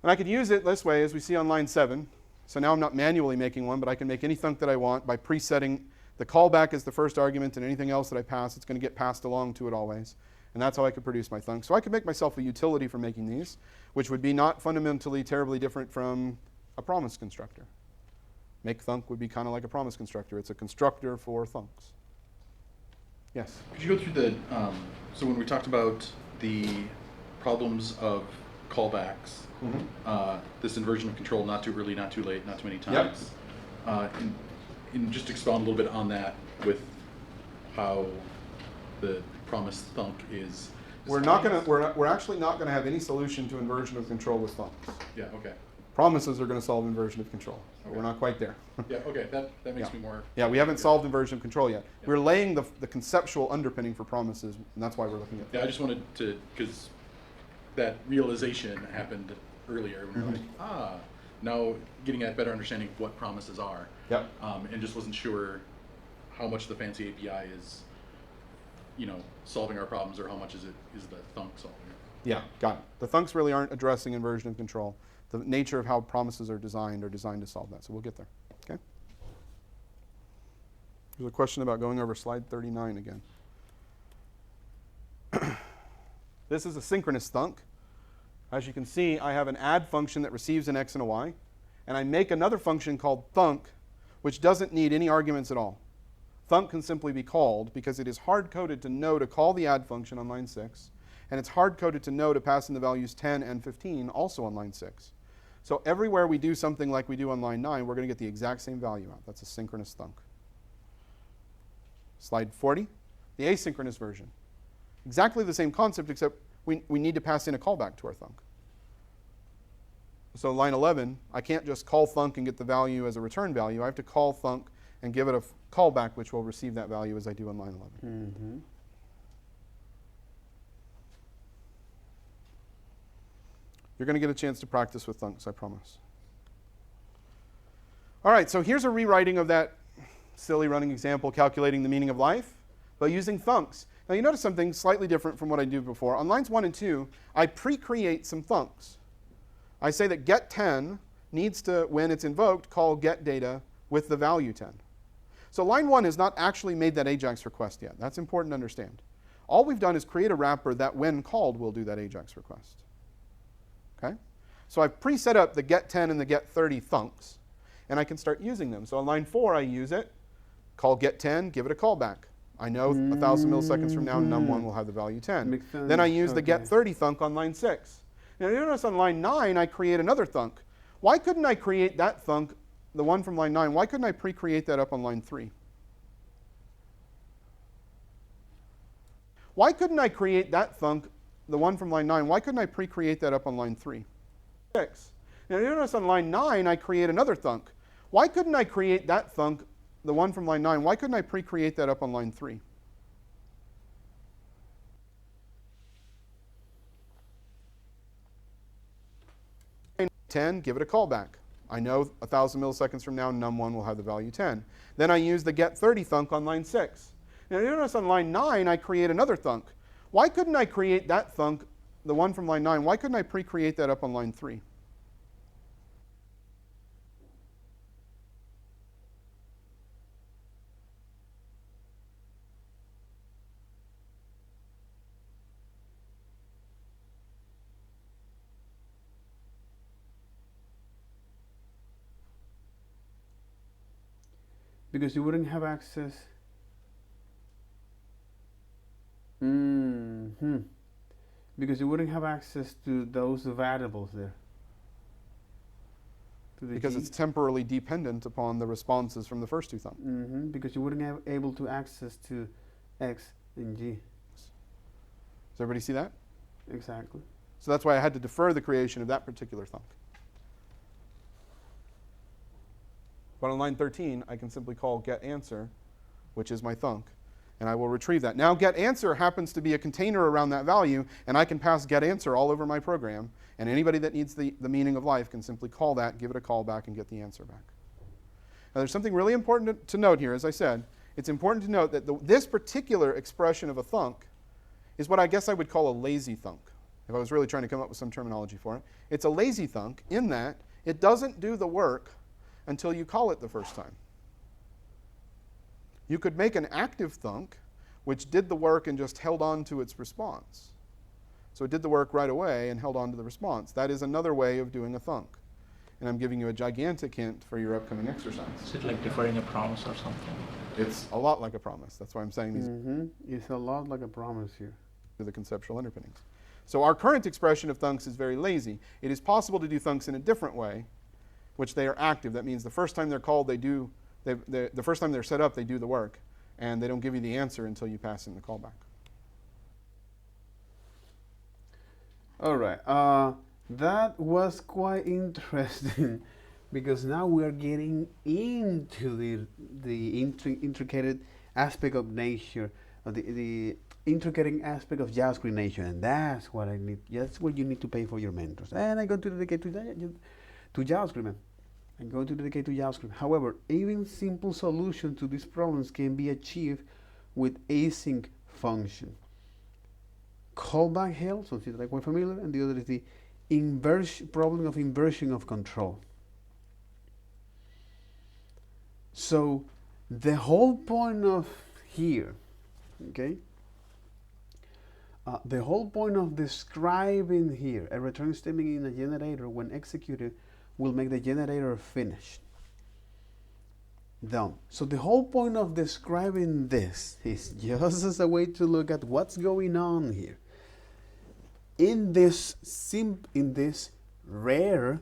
And I could use it this way, as we see on line 7. So now I'm not manually making one, but I can make any thunk that I want by presetting the callback as the first argument, and anything else that I pass, it's going to get passed along to it always. And that's how I could produce my thunk. So I could make myself a utility for making these, which would be not fundamentally terribly different from a promise constructor. Make thunk would be kind of like a promise constructor. It's a constructor for thunks. Yes? Could you go through the, so when we talked about the problems of callbacks, this inversion of control, not too early, not too late, not too many times, and just expound a little bit on that with how the promise thunk is. We're actually not gonna have any solution to inversion of control with thunks. Yeah. Okay. Promises are gonna solve inversion of control. Okay. We're not quite there. Yeah. Okay. That makes me more. Yeah, we haven't solved inversion of control yet. Yeah. We're laying the conceptual underpinning for promises, and that's why we're looking at that. Yeah, I just wanted to, because that realization happened earlier when we're like, now getting a better understanding of what promises are. Yep. And just wasn't sure how much the fancy API is, solving our problems, or how much is the thunk solving it. Yeah, got it. The thunks really aren't addressing inversion of control. The nature of how promises are designed to solve that. So we'll get there. Okay. There's a question about going over slide 39 again. This is a synchronous thunk. As you can see, I have an add function that receives an x and a y, and I make another function called thunk, which doesn't need any arguments at all. Thunk can simply be called because it is hard-coded to know to call the add function on line 6, and it's hard-coded to know to pass in the values 10 and 15 also on line 6. So everywhere we do something like we do on line 9, we're going to get the exact same value out. That's a synchronous thunk. Slide 40, the asynchronous version. Exactly the same concept, except we need to pass in a callback to our thunk. So line 11, I can't just call thunk and get the value as a return value. I have to call thunk and give it a callback, which will receive that value as I do on line 11. You're going to get a chance to practice with thunks, I promise. All right, so here's a rewriting of that silly running example calculating the meaning of life, but using thunks. Now you notice something slightly different from what I did before. On lines 1 and 2, I pre-create some thunks. I say that get10 needs to, when it's invoked, call getData with the value 10. So line 1 has not actually made that AJAX request yet. That's important to understand. All we've done is create a wrapper that, when called, will do that AJAX request. Okay? So I've pre-set up the get 10 and the get 30 thunks, and I can start using them. So on line 4, I use it, call get 10, give it a callback. I know 1,000 milliseconds from now, num1 will have the value 10. Makes sense. Then I use the Okay. get 30 thunk on line 6. Now you notice on line 9, I create another thunk. Why couldn't I create that thunk, the one from line 9, why couldn't I pre-create that up on line 3? Why couldn't I create that thunk, the one from line 9, why couldn't I pre-create that up on line 3? 6. Now you notice on line 9, I create another thunk. Why couldn't I create that thunk, the one from line 9, why couldn't I pre-create that up on line 3? Line 10, give it a callback. I know 1,000 milliseconds from now, num1 will have the value 10. Then I use the get 30 thunk on line 6. Now you notice on line 9, I create another thunk. Why couldn't I create that thunk, the one from line 9, why couldn't I pre-create that up on line 3? Because you wouldn't have access. Because you wouldn't have access to those variables there. To the Because G. it's temporarily dependent upon the responses from the first two thumb. Because you wouldn't have able to access to X and G. Does everybody see that? Exactly. So that's why I had to defer the creation of that particular thunk. But on line 13, I can simply call getAnswer, which is my thunk, and I will retrieve that. Now getAnswer happens to be a container around that value, and I can pass getAnswer all over my program, and anybody that needs the meaning of life can simply call that, give it a callback, and get the answer back. Now there's something really important to note here. As I said, it's important to note that this particular expression of a thunk is what I guess I would call a lazy thunk, if I was really trying to come up with some terminology for it. It's a lazy thunk in that it doesn't do the work until you call it the first time. You could make an active thunk which did the work and just held on to its response. So it did the work right away and held on to the response. That is another way of doing a thunk. And I'm giving you a gigantic hint for your upcoming exercise. Is it like deferring a promise or something? It's a lot like a promise. That's why I'm saying these It's a lot like a promise here. are the conceptual underpinnings. So our current expression of thunks is very lazy. It is possible to do thunks in a different way, which they are active. That means the first time they're called, the first time they're set up, they do the work, and they don't give you the answer until you pass in the callback. All right. That was quite interesting because now we are getting into the intricate aspect of nature, of the intricate aspect of JavaScript nature, and that's what I need. That's what you need to pay for your mentors. And I go to dedicate to JavaScript, man. I'm going to dedicate to JavaScript. However, even simple solutions to these problems can be achieved with async function. Callback helps, something like quite familiar, and the other is the problem of inversion of control. So the whole point of here, okay, the whole point of describing here a return statement in a generator when executed will make the generator finished. Done. So the whole point of describing this is just as a way to look at what's going on here. In this rare,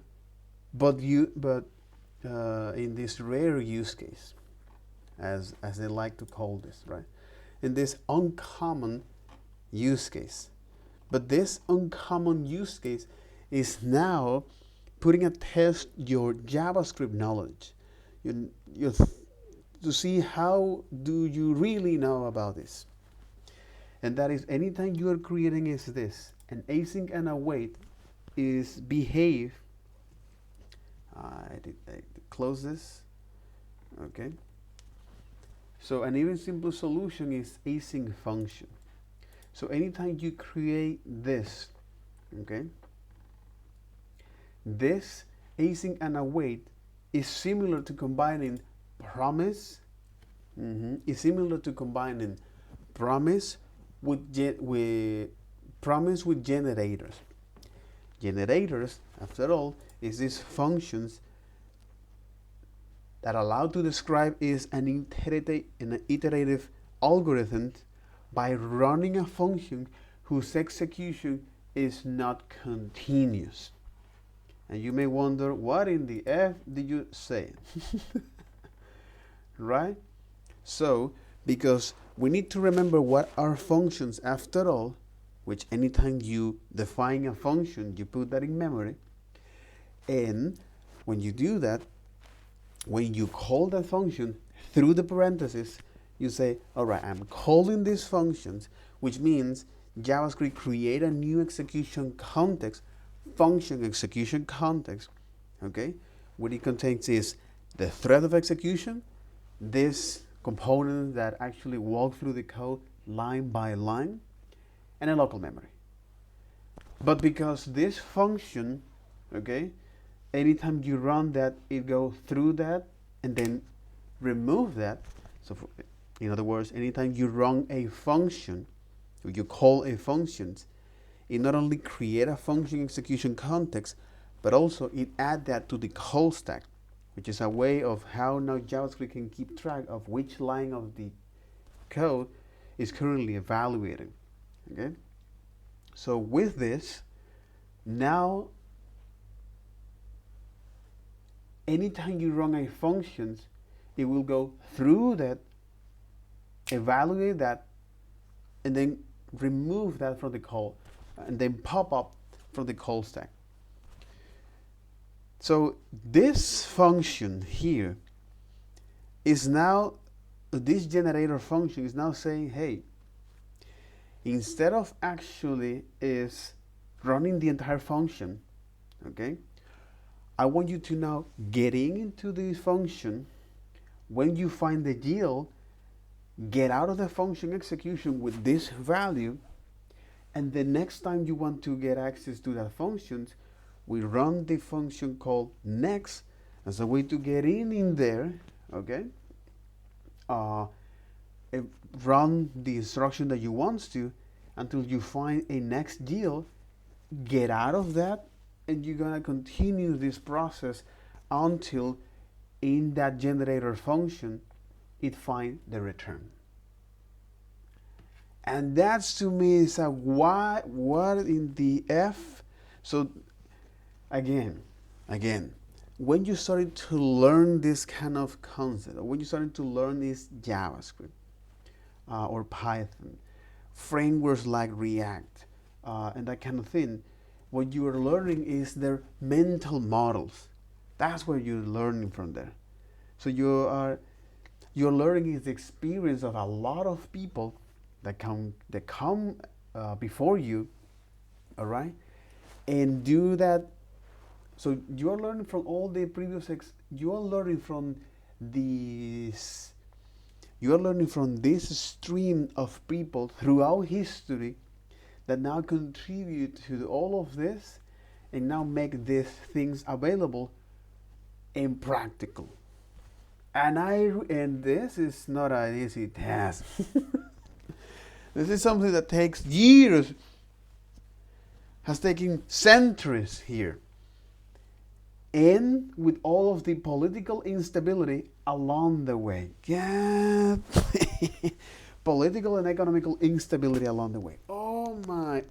in this rare use case, as they like to call this, right? In this uncommon use case, but this uncommon use case is now putting a test your JavaScript knowledge, to see how do you really know about this. And that is, anytime you are creating is this, an async and await is behave. I close this. Okay. So an even simpler solution is async function. So anytime you create this, okay, this async and await is similar to combining promise. Is similar to combining promise with generators. Generators, after all, is these functions that allow to describe is an iterative algorithm by running a function whose execution is not continuous. And you may wonder, what in the F did you say? Right? So, because we need to remember what are functions after all, which anytime you define a function, you put that in memory. And when you do that, when you call that function through the parentheses, you say, all right, I'm calling these functions, which means JavaScript create a new execution context, function execution context, okay? What it contains is the thread of execution, this component that actually walk through the code line by line, and a local memory. But because this function, okay, anytime you run that, it goes through that and then remove that. So in other words, anytime you run a function, or you call a function, it not only create a function execution context, but also it add that to the call stack, which is a way of how now JavaScript can keep track of which line of the code is currently evaluating. Okay? So with this, now anytime you run a function, it will go through that, evaluate that, and then remove that from the call, and then pop up from the call stack. So this function here is now, this generator function is now saying, hey, instead of actually is running the entire function, okay, I want you to now getting into this function. When you find the yield, get out of the function execution with this value, and the next time you want to get access to that function, we run the function called next as a way to get in there, okay? Run the instruction that you want to until you find a next yield, get out of that, and you're gonna continue this process until in that generator function it finds the return. And that's, to me, is a what in the F. So again, when you started to learn this kind of concept, or when you started to learn this JavaScript or Python, frameworks like React and that kind of thing, what you are learning is their mental models. That's what you're learning from there. So you're learning is the experience of a lot of people that come before you, all right, and do that. So you are learning from all the previous. You are learning from this. You are learning from this stream of people throughout history that now contribute to all of this, and now make these things available and practical. And this is not an easy task. This is something that takes years, has taken centuries here. And with all of the political instability along the way. Yeah. Political and economical instability along the way. Oh my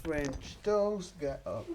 French toast got up.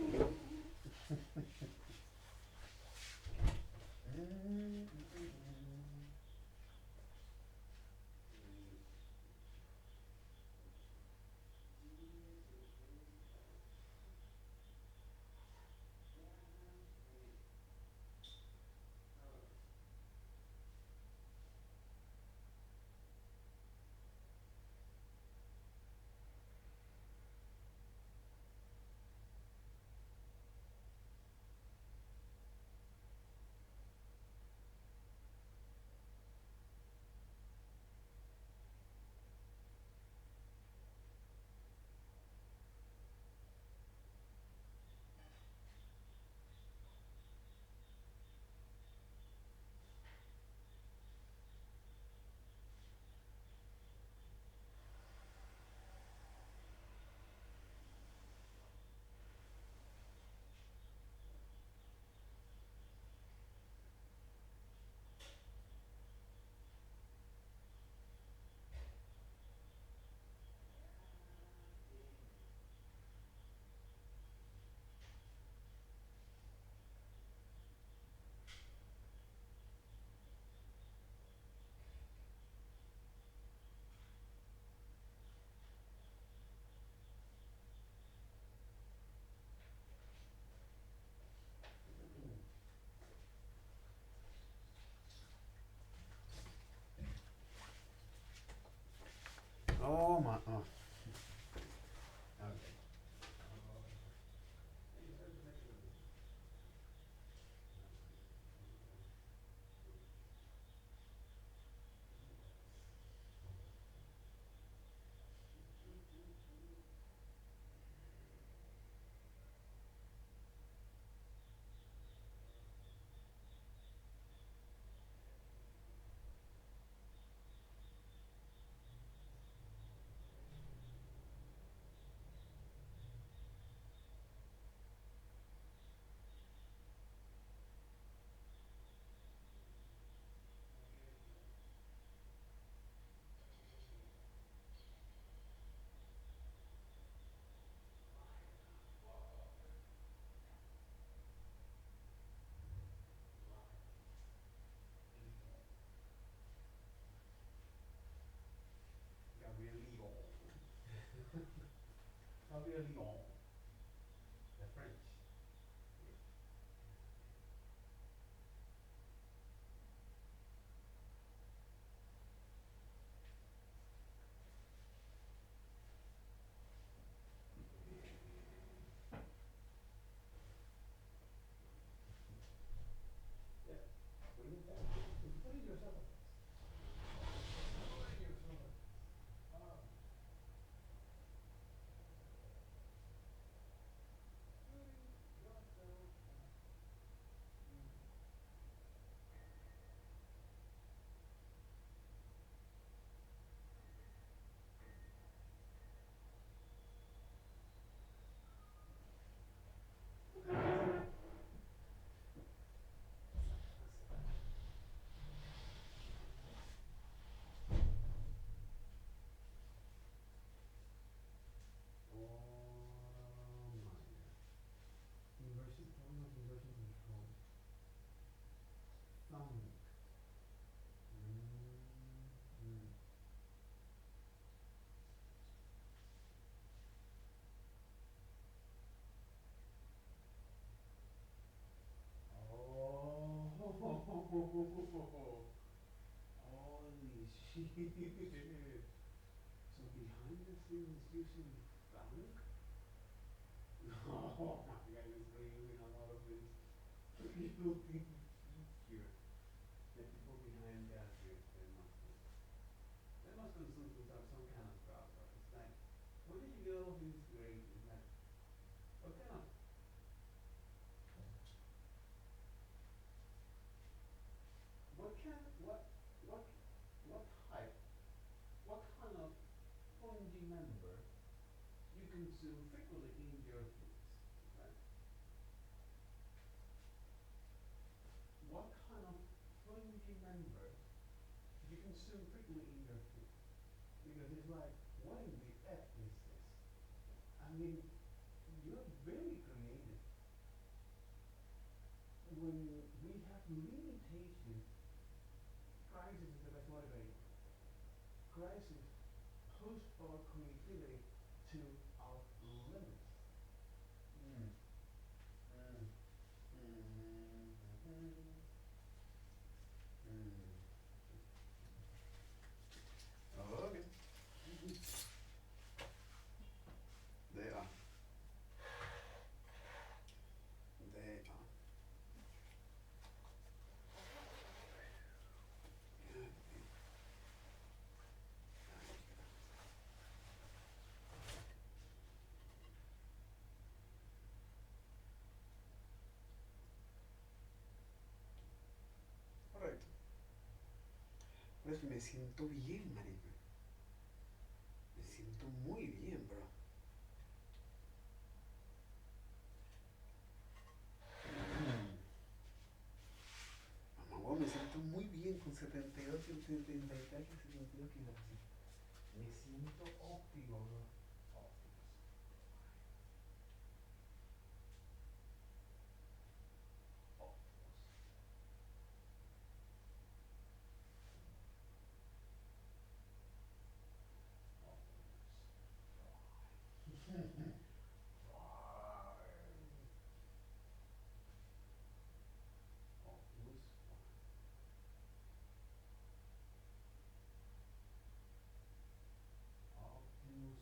Probably Lyon, the French. Yeah. Putting it down. Putting yourself a test. Putting yourself a test. Oh. Putting yourself a Oh my god. Inversion, problem of inversion control. Thumb. Mm. Oh. Holy shit. So behind the scenes using Fanuc? Oh my god, it's reusing a lot of these built-in features. The people behind that, they must consume some kind of crowd, right? It's like, where did you get all of this great? It's like, what kind of, what kind, what, what type, what kind of fungi member you consume frequently in your foods, right? What kind of fungi member you consume frequently in your food? Because it's like, what in the F is this? I mean, you're very creative. When we have limitations, crisis is the best motivator. Crisis push our creativity to our limits. Mm. Mm. Mm. Mm. Oh, okay. They are. They are. Good. Correcto. Pues me siento bien, marica. Me siento muy bien, bro. Mamá, me siento muy bien con 72, 73, 72 kilos. Me siento óptimo, bro. Óptimo. Óptimos. Óptimos. Optimus Optimus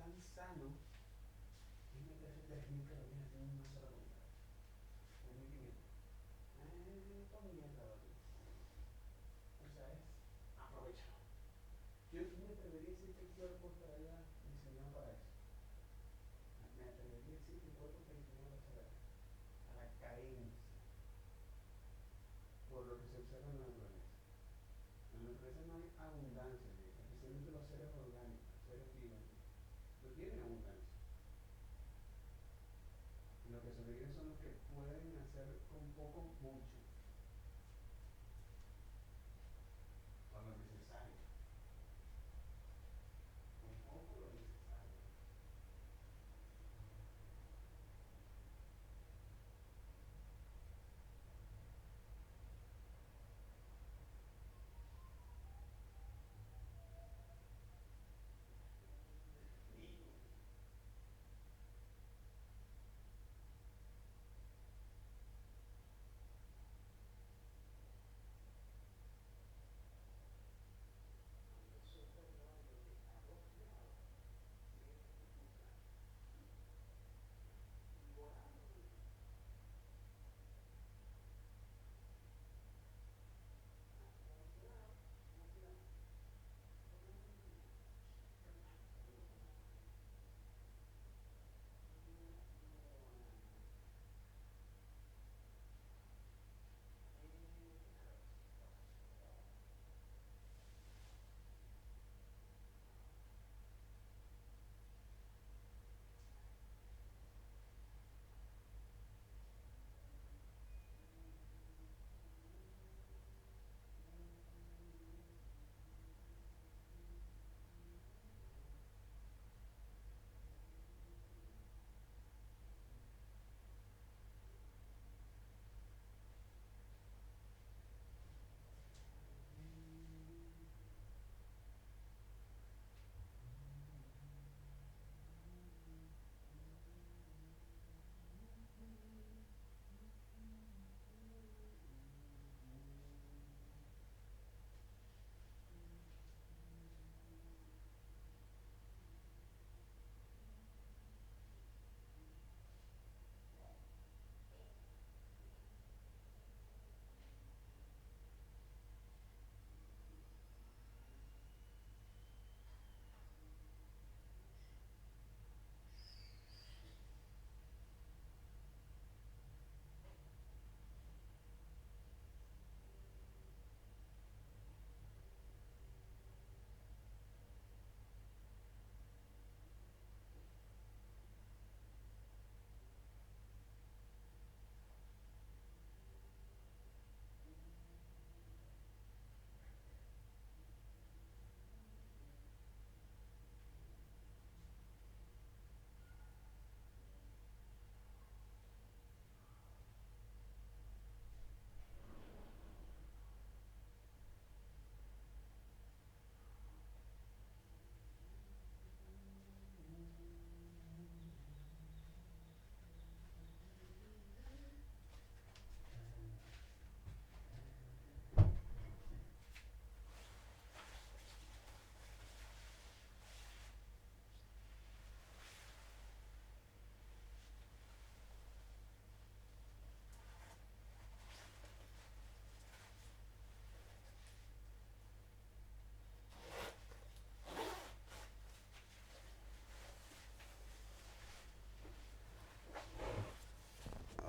tan sano es meterse 3.000 calorías en una sola comida. 3.500. Comiendo. O sea, es aprovechado. Yo me atrevería a decir que el cuerpo estaría diseñado para eso. Me atrevería a decir que el cuerpo está diseñado a la carencia, por lo que se observa en la naturaleza. En la naturaleza no hay abundancia, especialmente los seres orgánicos, seres vivos, no tienen abundancia. Los que sobreviven son los que pueden hacer con poco mucho, con lo necesario, con poco lo necesario.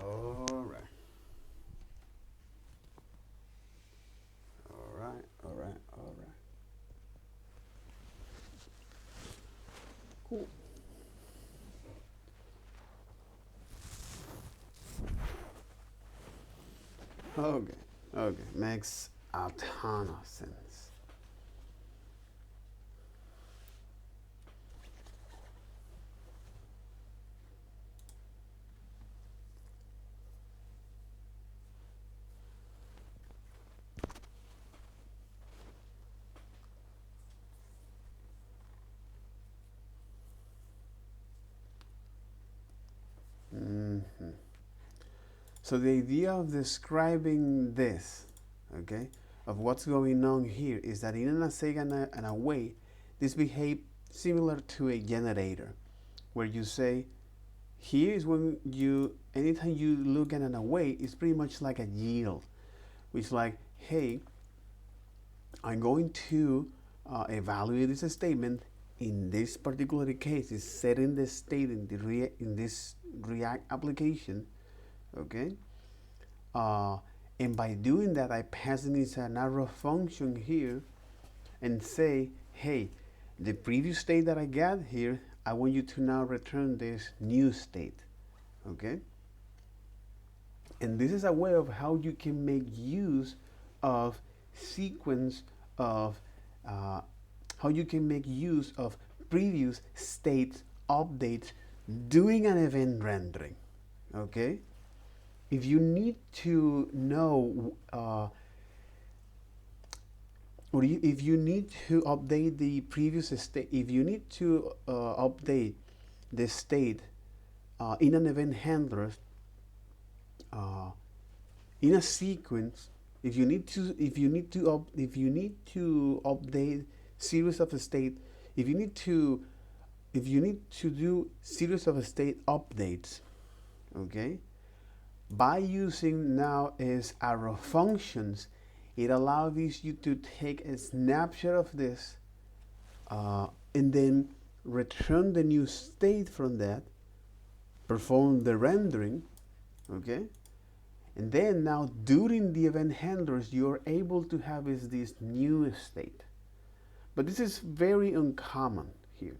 All right. All right. All right. All right. Cool. Okay. Okay. Makes a ton of sense. Mhm. So the idea of describing this, okay, of what's going on here is that in a say and a way, this behave similar to a generator, where you say, here is when you, anytime you look at an await, it's pretty much like a yield, which is like, hey, I'm going to evaluate this statement. In this particular case, is setting the state in the in this React application, okay? And by doing that, I pass in this an arrow function here, and say, hey, the previous state that I got here, I want you to now return this new state, okay? And this is a way of how you can make use of sequence of how you can make use of previous state updates doing an event rendering, okay? If you need to know or if you need to update the previous state, if you need to update the state in an event handler in a sequence, if you need to update series of state, if you need to do series of state updates, okay, by using now is arrow functions, it allows you to take a snapshot of this and then return the new state from that, perform the rendering, okay, and then now during the event handlers you're able to have this new state. But this is very uncommon here.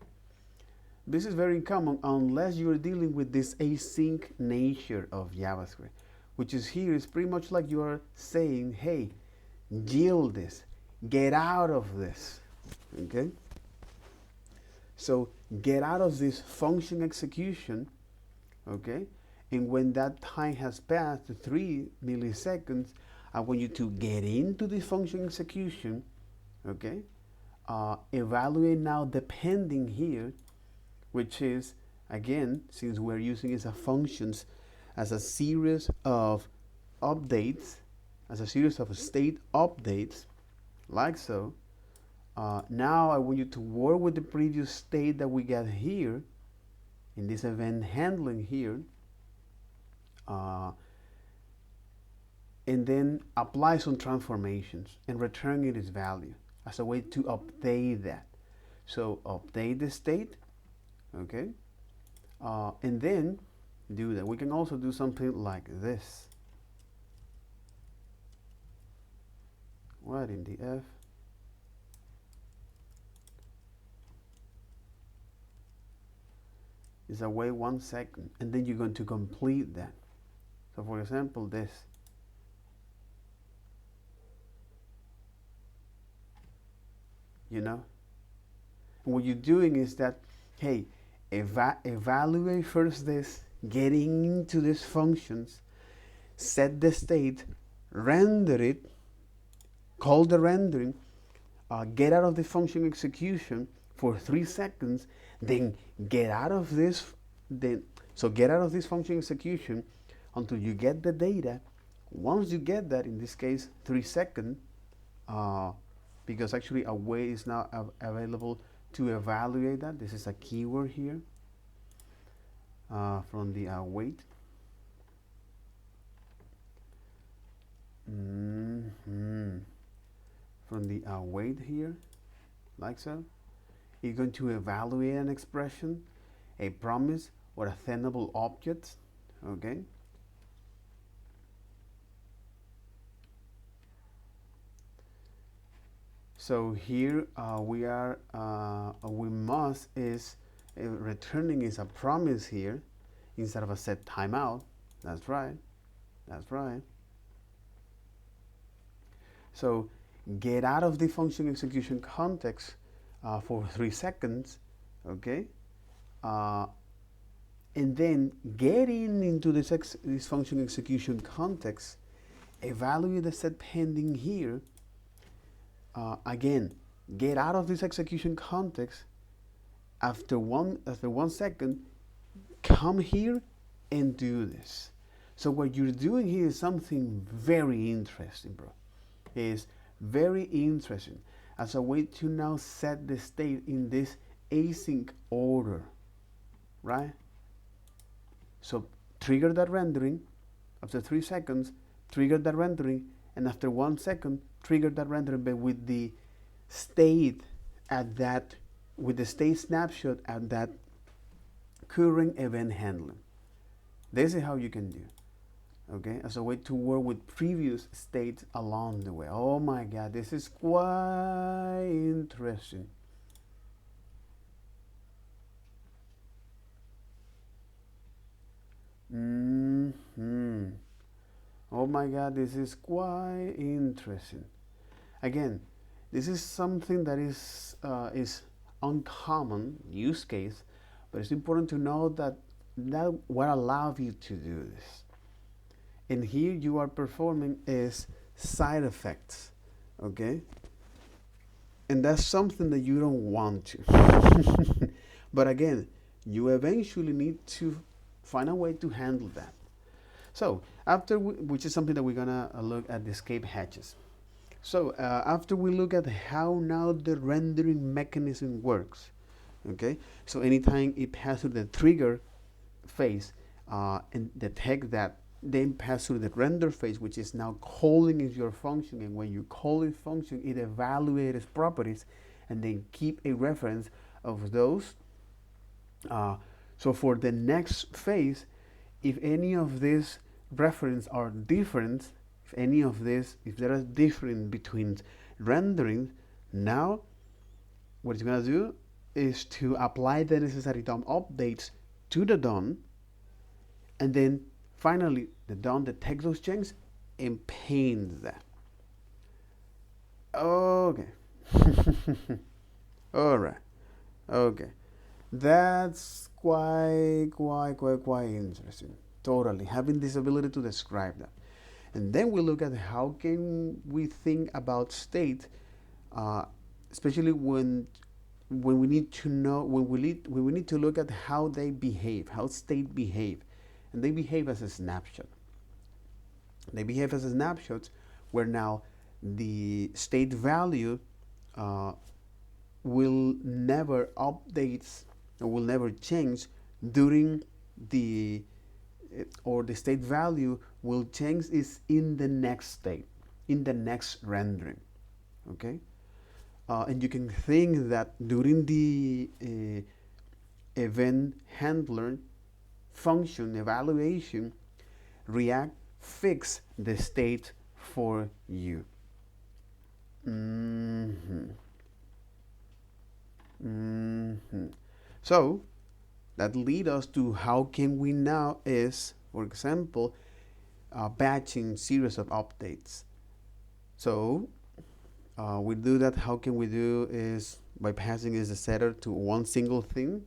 This is very common unless you're dealing with this async nature of JavaScript, which is here is pretty much like you are saying, hey, yield this, get out of this, okay? So get out of this function execution, okay? And when that time has passed to 3 milliseconds, I want you to get into the function execution, okay? Evaluate now the pending here, which is, again, since we're using it as a functions, as a series of updates, as a series of state updates, like so. Now I want you to work with the previous state that we got here, in this event handling here, and then apply some transformations and return it its value as a way to update that. So update the state, okay, and then do that. We can also do something like this. What in the F? Is away 1 second, and then you're going to complete that. So for example, this. You know? And what you're doing is that, hey, evaluate first this, getting into these functions, set the state, render it, call the rendering, get out of the function execution for 3 seconds, then get out of this, get out of this function execution until you get the data. Once you get that, in this case 3 seconds, because actually a way is now available to evaluate that. This is a keyword here from the await. From the await here, like so. You're going to evaluate an expression, a promise, or a attainable object, okay? So here we are, we must is returning is a promise here instead of a set timeout. That's right. That's right. So get out of the function execution context for 3 seconds, okay? And then get into this function execution context, evaluate the set pending here. Again, get out of this execution context. After one second, come here and do this. So what you're doing here is something very interesting, bro. It's very interesting as a way to now set the state in this async order, right? So trigger that rendering after 3 seconds, trigger that rendering, and after 1 second, trigger that rendering, but with the state at that, with the state snapshot at that current event handling. This is how you can do, okay, as a way to work with previous states along the way. Oh my God, this is quite interesting. Oh my God, this is quite interesting. Again, this is something that is uncommon use case, but it's important to know that what allows you to do this. And here you are performing is side effects, okay? And that's something that you don't want to. But again, you eventually need to find a way to handle that. So which is something that we're gonna look at the escape hatches. So after we look at how now the rendering mechanism works, okay? So anytime it passes through the trigger phase and detect that, then pass through the render phase, which is now calling is your function, and when you call a function, it evaluates its properties and then keep a reference of those. So for the next phase, if any of these references are different, if there is difference between rendering, now what it's going to do is to apply the necessary DOM updates to the DOM, and then finally the DOM detects those changes and paints that. Okay. All right. Okay. That's quite interesting. Totally. Having this ability to describe that. And then we look at how can we think about state, especially when we need to know, when we need to look at how they behave, how state behave. And they behave as a snapshot. They behave as a snapshot where now the state value will never update or will never change during the state value will change is in the next state, in the next rendering, okay? And you can think that during the event handler function evaluation, React fix the state for you. So that leads us to how can we now is, for example, batching series of updates. So we do that. How can we do is by passing is a setter to one single thing,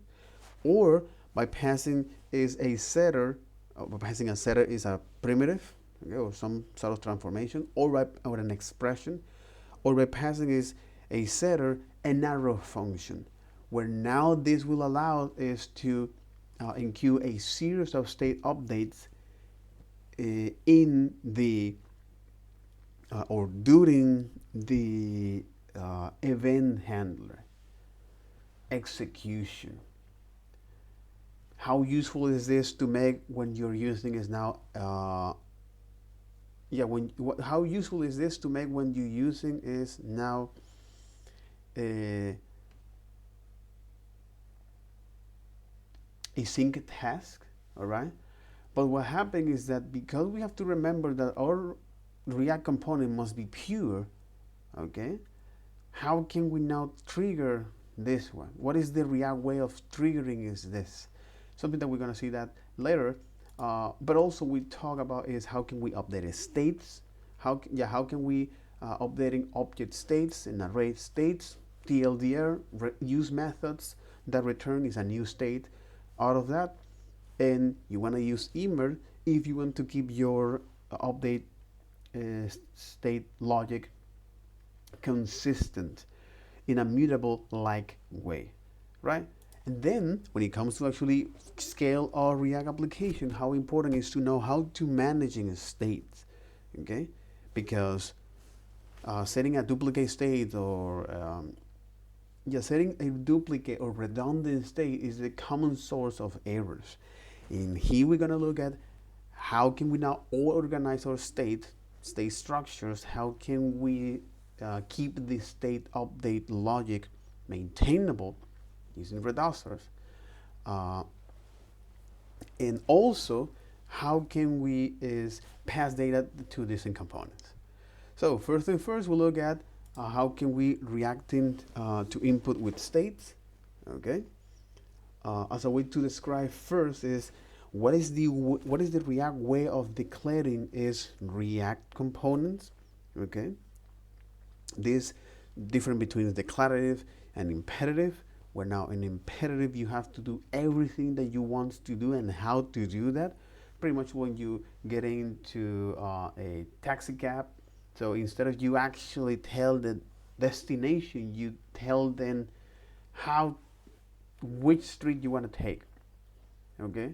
or by passing is a setter. By passing a setter is a primitive, okay, or some sort of transformation, or an expression, or by passing is a setter an arrow function, where now this will allow is to include a series of state updates in the or during the event handler execution. How useful is this to make when you're using is now how useful is this to make when you're using is now a sync task, all right? But what happens is that because we have to remember that our React component must be pure, okay? How can we now trigger this one? What is the React way of triggering is this? Something that we're gonna see that later. But also we talk about is how can we update states? How can we updating object states and array states, TLDR, use methods that return is a new state out of that, and you want to use immer if you want to keep your update state logic consistent in a mutable like way, right? And then when it comes to actually scale our React application, how important is to know how to managing a state, okay? Because setting a duplicate state or setting a duplicate or redundant state is the common source of errors. And here we're gonna look at how can we now organize our state structures. How can we keep the state update logic maintainable using reducers, and also how can we pass data to different components. So first thing first, we'll look at how can we react to input with states. Okay. As a way to describe first is what is the React way of declaring is React components. Okay. This different between declarative and imperative. Where now in imperative you have to do everything that you want to do and how to do that. Pretty much when you get into a taxi cab, so instead of you actually tell the destination, you tell them which street you want to take. Okay.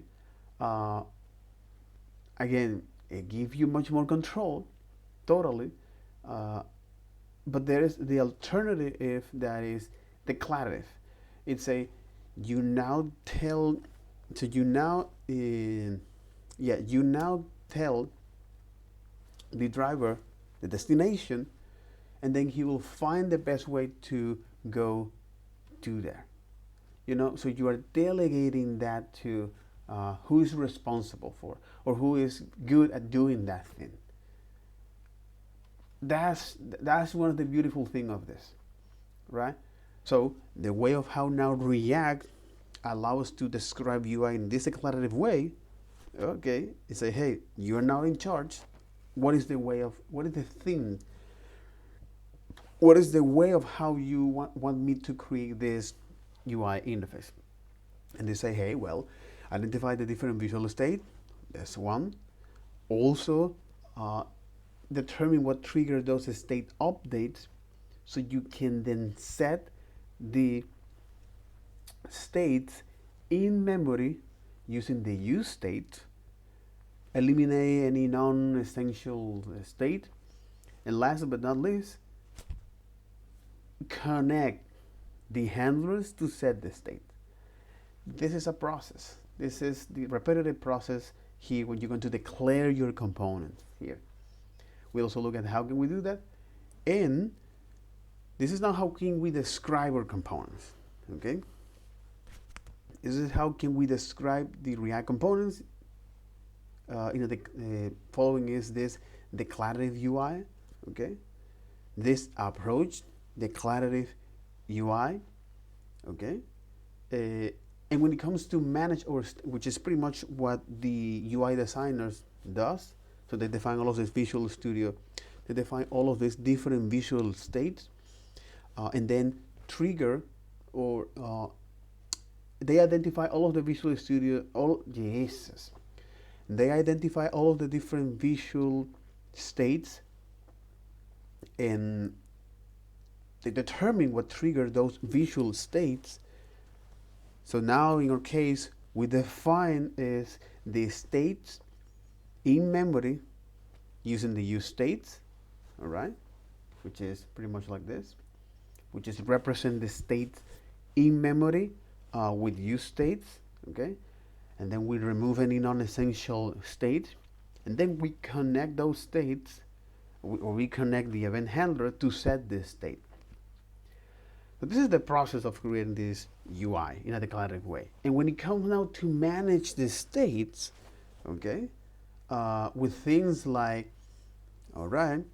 Again, it gives you much more control, totally. But there is the alternative that is declarative. It's you now tell the driver the destination, and then he will find the best way to go to there. So you are delegating that to who is responsible for or who is good at doing that thing. That's one of the beautiful things of this, right? So the way of how now React allows us to describe UI in this declarative way. Okay, you say, hey, you're now in charge. What is the way of how you want me to create this UI interface? And they say, hey, well, identify the different visual state. That's one. Also, determine what trigger those state updates, so you can then set the states in memory using the use state, eliminate any non-essential state, and last but not least, connect the handlers to set the state. This is a process. This is the repetitive process here when you're going to declare your components here. We also look at how can we do that, and this is now how can we describe our components. Okay. This is how can we describe the React components. Following is this declarative UI. Okay. This approach, declarative UI. Okay. And when it comes to manage which is pretty much what the UI designers does. So they define all of this Visual Studio. They define all of these different visual states, and then trigger or they identify all of the Visual Studio. They identify all of the different visual states, and they determine what triggers those visual states. So now in our case, we define is the states in memory using the use states, all right, which is pretty much like this, which is represent the states in memory with use states, okay, and then we remove any non-essential state, and then we connect those states, or we connect the event handler to set this state. So this is the process of creating this UI in a declarative way. And when it comes now to manage the states, okay, with things like, all right,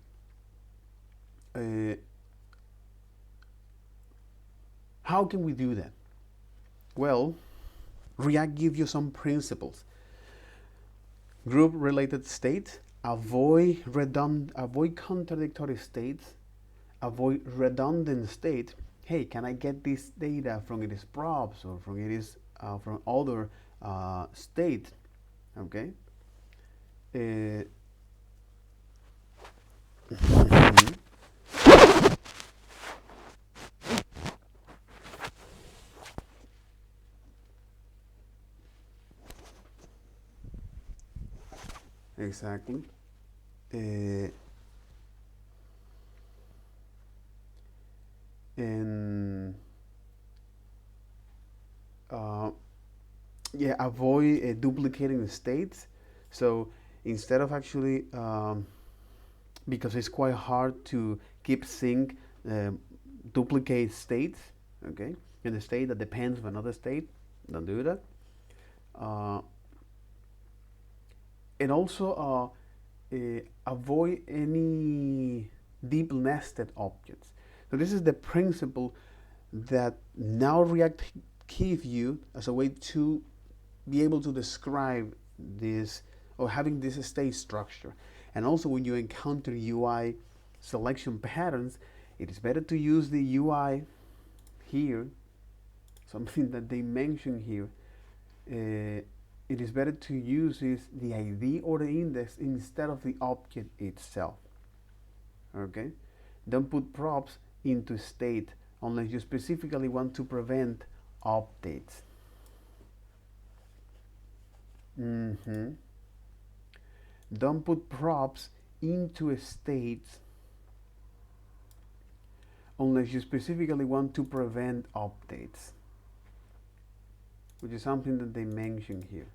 how can we do that? Well, React gives you some principles. Group related states, avoid contradictory states, avoid redundant states. Hey, can I get this data from its props or from other states? Okay. Exactly. And yeah, avoid duplicating the states. So instead of actually, because it's quite hard to keep sync duplicate states, okay, in a state that depends on another state, don't do that. And also avoid any deep nested objects. So this is the principle that now React gives you as a way to be able to describe this or having this state structure. And also when you encounter UI selection patterns, it is better to use the UI here, something that they mention here. It is better to use the ID or the index instead of the object itself. Okay? Don't put props into state unless you specifically want to prevent updates. Don't put props into a state unless you specifically want to prevent updates, which is something that they mention here.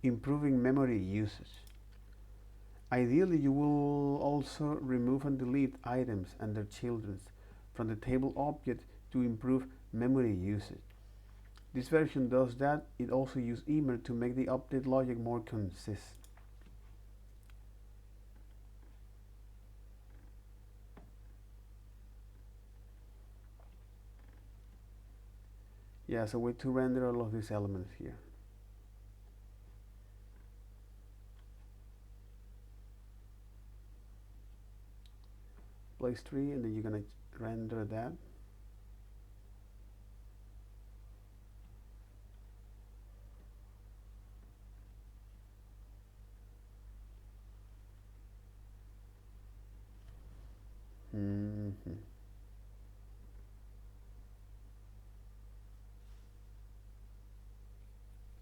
Improving memory usage. Ideally, you will also remove and delete items and their children from the table object to improve memory usage. This version does that. It also uses immer to make the update logic more consistent. Yeah, so way to render all of these elements here. Place 3, and then you're gonna render that.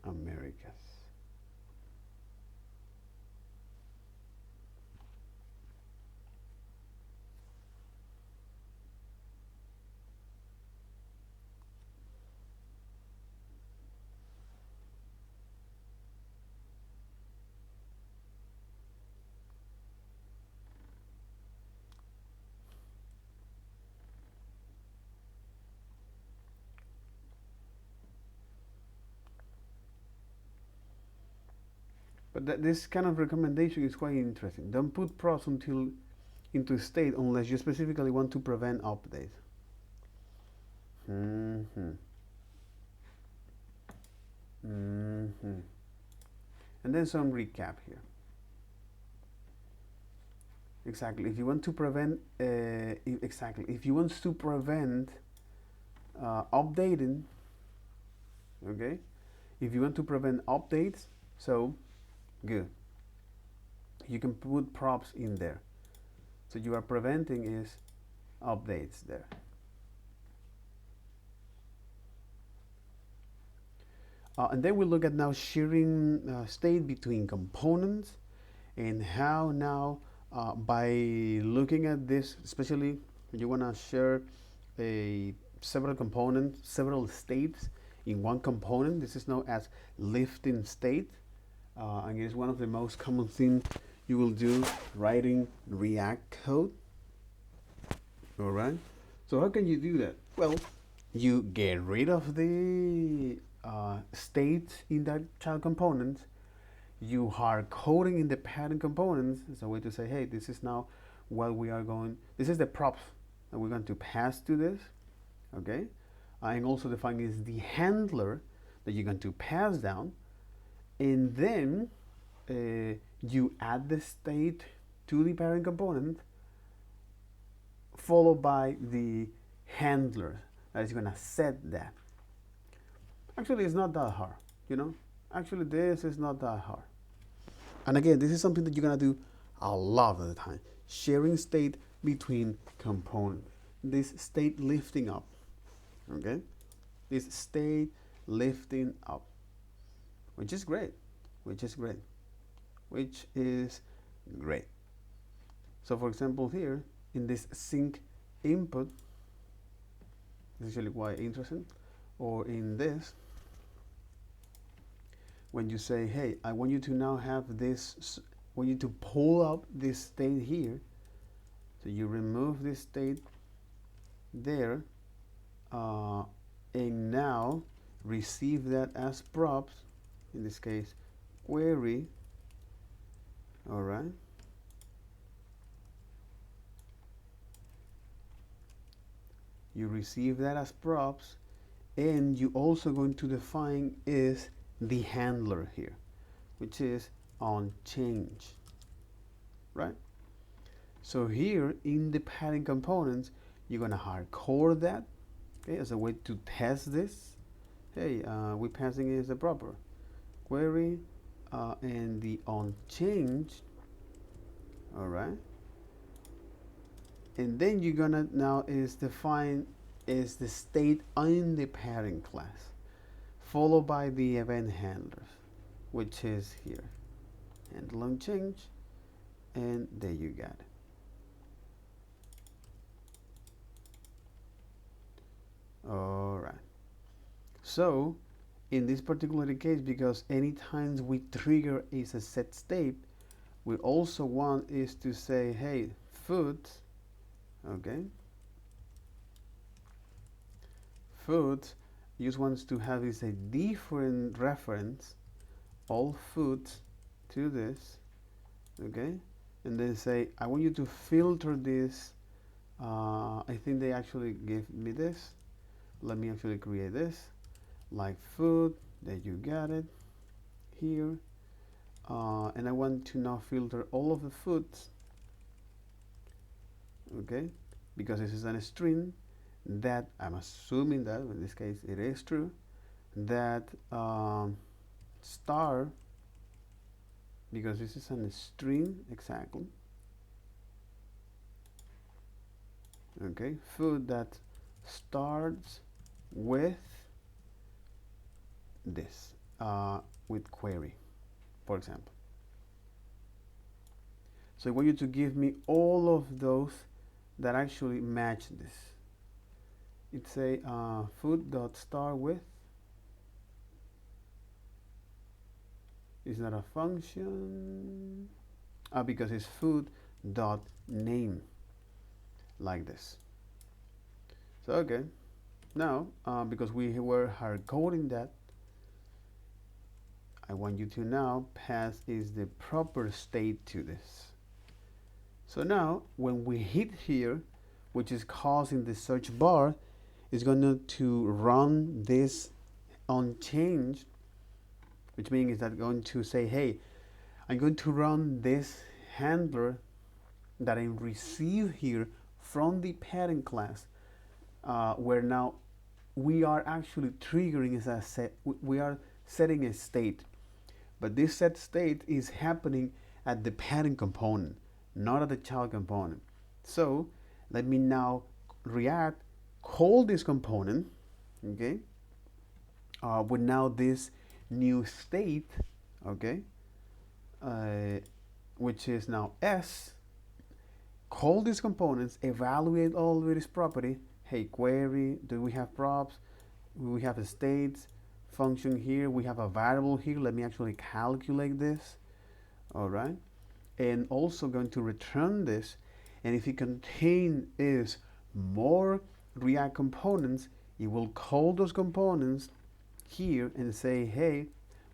Americas. But this kind of recommendation is quite interesting. Don't put props into state unless you specifically want to prevent updates. And then some recap here. Exactly. If you want to prevent, if you want to prevent updating, okay. If you want to prevent updates, so good. You can put props in there. So you are preventing is updates there. And then we look at now sharing state between components and how now by looking at this, especially you want to share several components, several states in one component. This is known as lifting state. And it is one of the most common things you will do writing React code. All right. So how can you do that? Well, you get rid of the state in that child component. You hard coding in the parent components. It's a way to say, hey, this is now what we are going. This is the props that we're going to pass to this. Okay. And also defining is the handler that you're going to pass down. And then you add the state to the parent component, followed by the handler that is going to set that. Actually, it's not that hard, you know. Actually, this is not that hard. And again, this is something that you're going to do a lot of the time. Sharing state between components. This state lifting up, okay? This state lifting up. Which is great. So for example here, in this sync input, It's actually quite interesting. Or in this, when you say, hey, I want you to now have this, I want you to pull up this state here. So you remove this state there, and now receive that as props, in this case, query, all right? You receive that as props, and you also going to define is the handler here, which is on change, right? So here in the padding components, you're gonna hardcore that, okay, as a way to test this. Hey, we passing is a proper query, and the on change, all right? And then you're gonna now is define is the state in the parent class, followed by the event handlers, which is here, handle on change, and there you got it. All right. So in this particular case, because anytime we trigger is a set state, we also want is to say, hey, food, okay, food just wants to have is a different reference, all foods to this, okay, and then say, I want you to filter this. I think they actually give me this. Let me actually create this, like food, there you got it, here, and I want to now filter all of the foods, okay, because this is a string that I'm assuming that in this case it is true, that star, because this is a string exactly, okay, food that starts with this, with query, for example. So I want you to give me all of those that actually match this. It's a food dot start with. It's not a function, because it's food dot name, like this. So okay, now because we were hard coding that, I want you to now pass is the proper state to this. So now when we hit here, which is causing the search bar, is going to run this on change, which means that going to say, hey, I'm going to run this handler that I receive here from the parent class, where now we are actually triggering as a set, we are setting a state, but this set state is happening at the parent component, not at the child component. So let me now React call this component, okay, with now this new state, okay, which is now S. Call these components, evaluate all of its property. Hey, query, do we have props? We have a state function here. We have a variable here. Let me actually calculate this. All right. And also going to return this. And if it contain is more React components, it will call those components here and say, hey,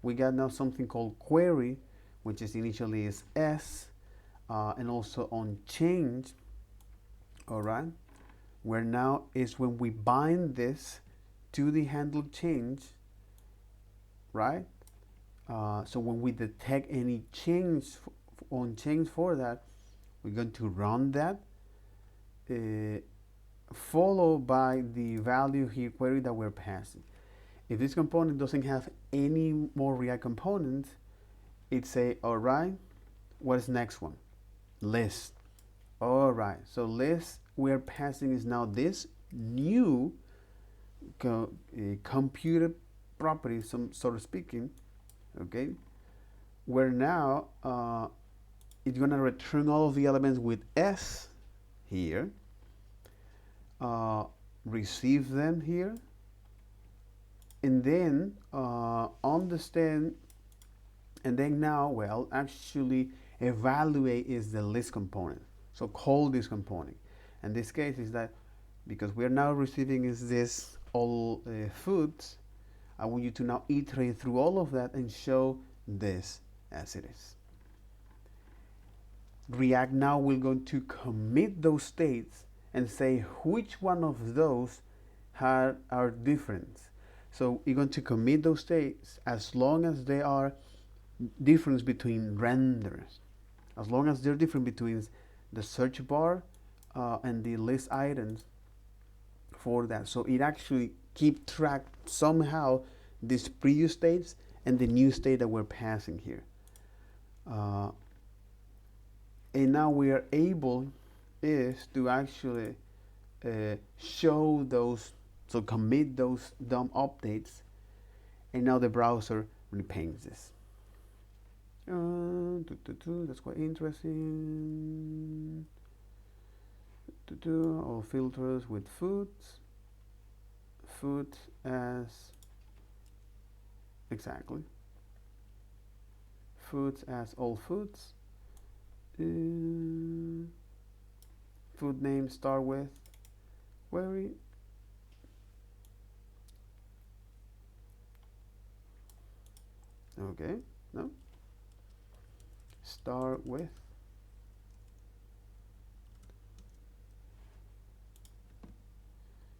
we got now something called query, which is initially is S, and also on change, all right, where now is when we bind this to the handle change, right? So when we detect any change on change for that, we're going to run that, followed by the value here query that we're passing. If this component doesn't have any more React components, it say, all right, what's next one? List. All right, so list we're passing is now this new computer property, so to speaking, okay, where now it's gonna return all of the elements with S here, receive them here, and then understand, and then now, well, actually evaluate is the list component. So call this component. And this case is that because we're now receiving is this all foods, I want you to now iterate through all of that and show this as it is. React now we're going to commit those states and say which one of those are different. So you're going to commit those states as long as they are difference between renders, as long as they're different between the search bar and the list items for that. So it actually keep track somehow these previous states and the new state that we're passing here. And now we are able is to actually show those, so commit those DOM updates, and now the browser repaints this. That's quite interesting. All filters with foods as exactly foods as all foods. Food name start with query. Okay, no. Start with.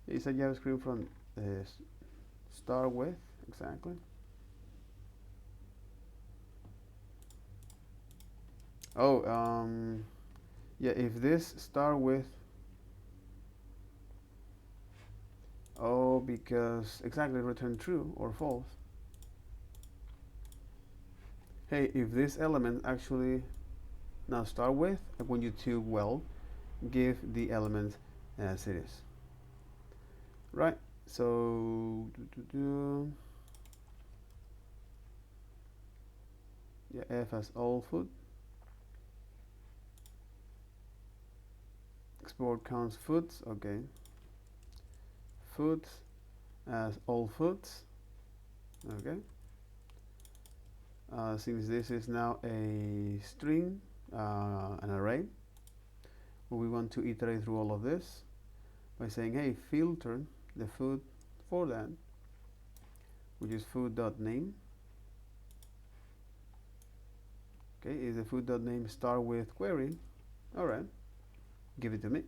It's a JavaScript from start with, exactly. Oh, yeah, if this start with, oh, because exactly return true or false. Hey, if this element actually now start with, I want you to, well, give the element as it is. Right, so yeah, F as all food. Export counts foods, okay. Foods as all foods, okay. Since this is now a string, an array, we want to iterate through all of this by saying, hey, filter the food for that, which is food.name. Okay, is the food.name start with query? All right, give it to me.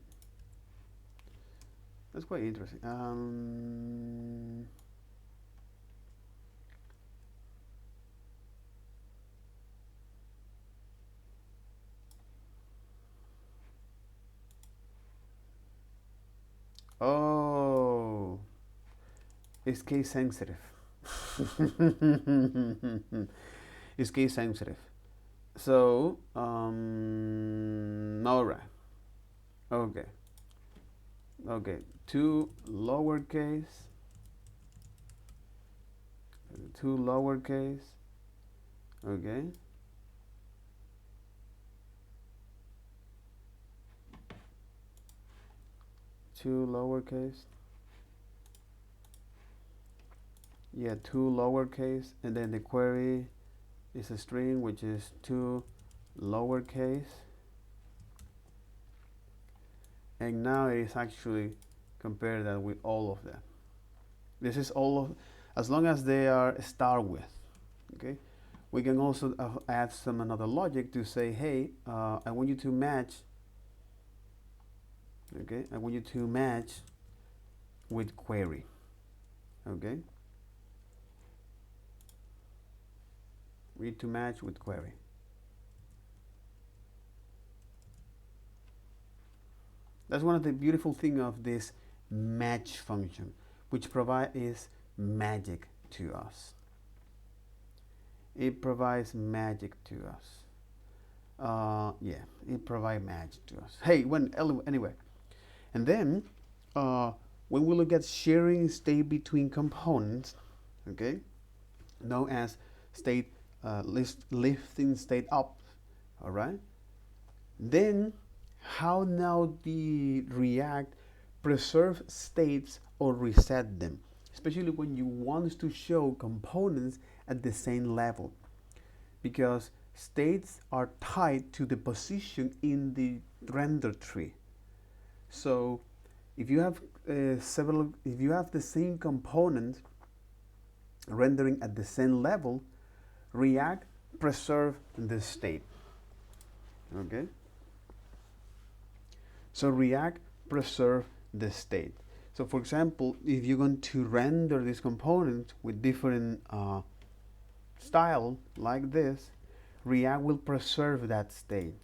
That's quite interesting. Oh, it's case sensitive. It's case sensitive. So, all right. Okay. Okay. Two lowercase. Okay. Two lowercase. Yeah, two lowercase, and then the query is a string, which is two lowercase. And now it is actually compare that with all of them. This is all of, as long as they are start with. Okay, we can also add some another logic to say, hey, I want you to match. Okay, I want you to match with query. Okay, we need to match with query. That's one of the beautiful things of this match function, which is magic to us. It provides magic to us. Yeah, it provides magic to us. Hey, anyway, and then when we look at sharing state between components, okay, known as state lifting state up, all right, then how now the React preserve states or reset them, especially when you want to show components at the same level, because states are tied to the position in the render tree. So if you have if you have the same component rendering at the same level, React preserve the state. Okay. So React preserve the state. So for example, if you're going to render this component with different style like this, React will preserve that state.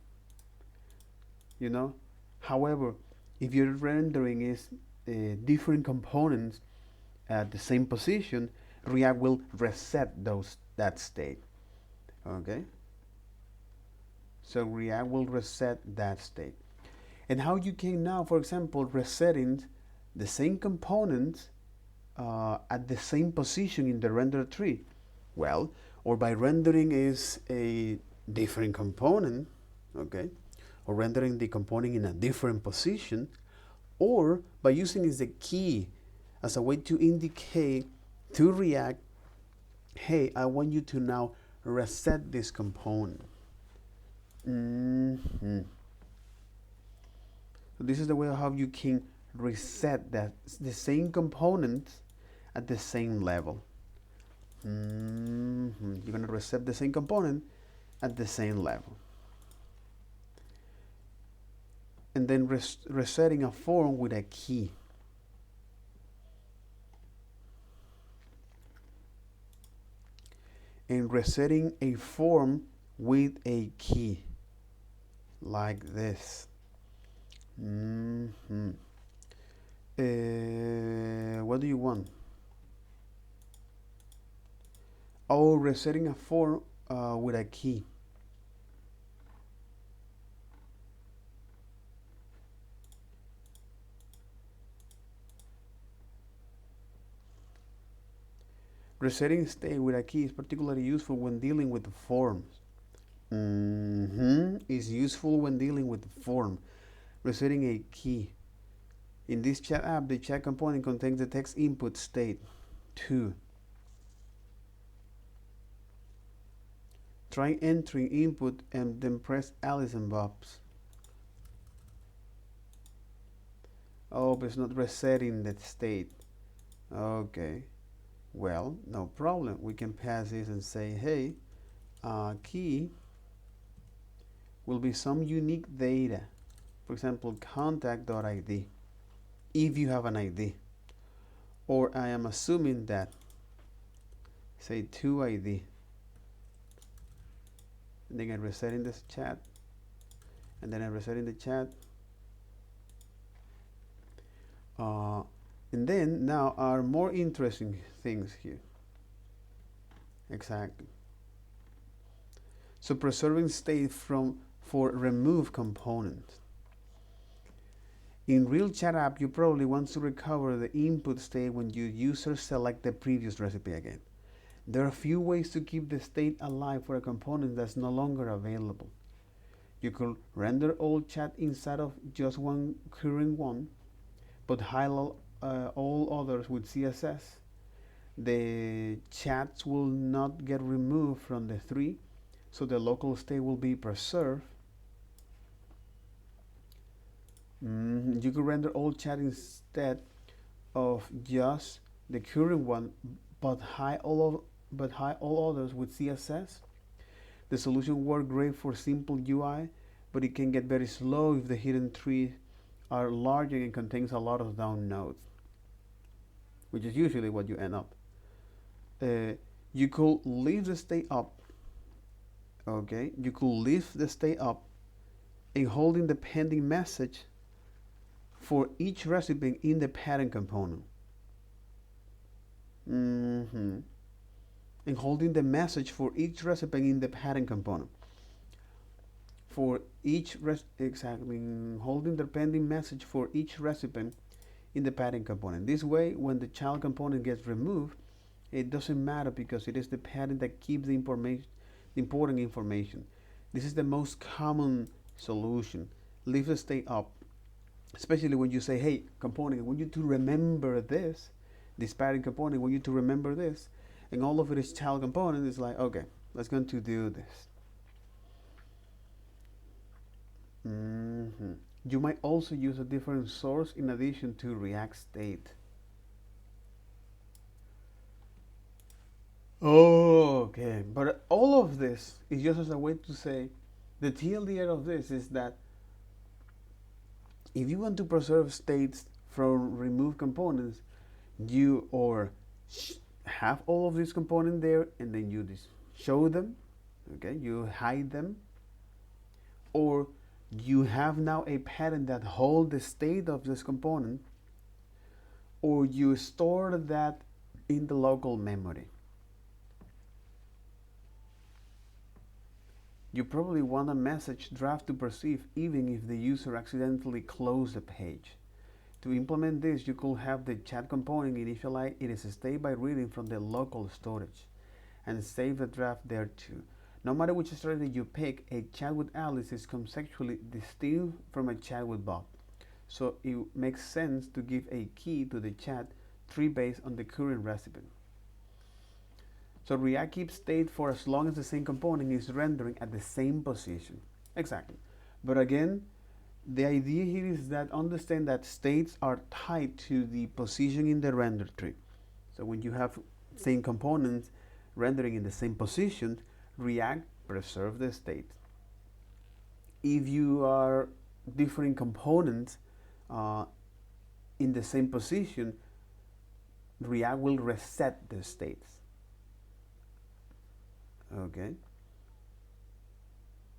You know. However, if your rendering is different components at the same position, React will reset that state. Okay. So React will reset that state. And how you can now, for example, resetting the same components at the same position in the render tree? Well, or by rendering is a different component, okay, or rendering the component in a different position, or by using is the key as a way to indicate to React, hey, I want you to now reset this component. So this is the way of how you can reset the same components at the same level. You're going to reset the same component at the same level. And then resetting a form with a key. And resetting a form with a key. Like this. What do you want? Oh, resetting a form with a key. Resetting state with a key is particularly useful when dealing with forms. Is useful when dealing with the form. Resetting a key. In this chat app, the chat component contains the text input state 2. Try entering input and then press Alice and Bob's. Oh, but it's not resetting that state. Okay. Well, no problem. We can pass this and say, hey, key will be some unique data. For example, contact.id, if you have an ID. Or I am assuming that, say, 2ID. And then I reset in this chat. And then I reset in the chat. And then now are more interesting things here. Exactly. So preserving state for remove component. In real chat app, you probably want to recover the input state when your user select the previous recipe again. There are a few ways to keep the state alive for a component that's no longer available. You could render all chat inside of just one current one, but highlight all others with CSS. The chats will not get removed from the tree, so the local state will be preserved. You could render all chat instead of just the current one, but hide all others with CSS. The solution works great for simple UI, but it can get very slow if the hidden trees are larger and contains a lot of down nodes, which is usually what you end up. You could leave the state up. Okay, you could leave the state up and holding the pending message for each recipe in the pattern component. And holding the message for each recipe in the pattern component. For each holding the pending message for each recipe in the pattern component. This way, when the child component gets removed, it doesn't matter because it is the pattern that keeps the important information. This is the most common solution. Leave the state up especially when you say, hey, component, I want you to remember this parent component, I want you to remember this, and all of it is child component. It's like, okay, let's going to do this. You might also use a different source in addition to React state. Okay, but all of this is just as a way to say, the TLDR of this is that if you want to preserve states from remove components, you have all of these components there, and then you just show them, okay, you hide them, or you have now a pattern that holds the state of this component, or you store that in the local memory. You probably want a message draft to perceive even if the user accidentally closed the page. To implement this, you could have the chat component initialize its state by reading from the local storage and save the draft there too. No matter which strategy you pick, a chat with Alice is conceptually distinct from a chat with Bob. So it makes sense to give a key to the chat tree based on the current recipient. So React keeps state for as long as the same component is rendering at the same position. Exactly. But again, the idea here is that understand that states are tied to the position in the render tree. So when you have same components rendering in the same position, React preserves the state. If you are different components in the same position, React will reset the states. Okay.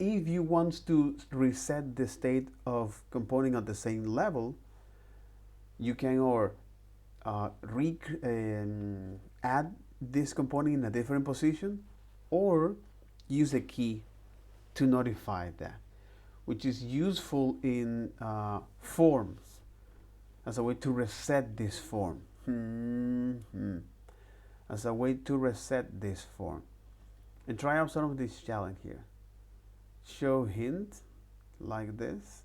If you want to reset the state of component at the same level, you can add this component in a different position, or use a key to notify that, which is useful in forms as a way to reset this form. As a way to reset this form. And try out some of this challenge here. Show hint like this.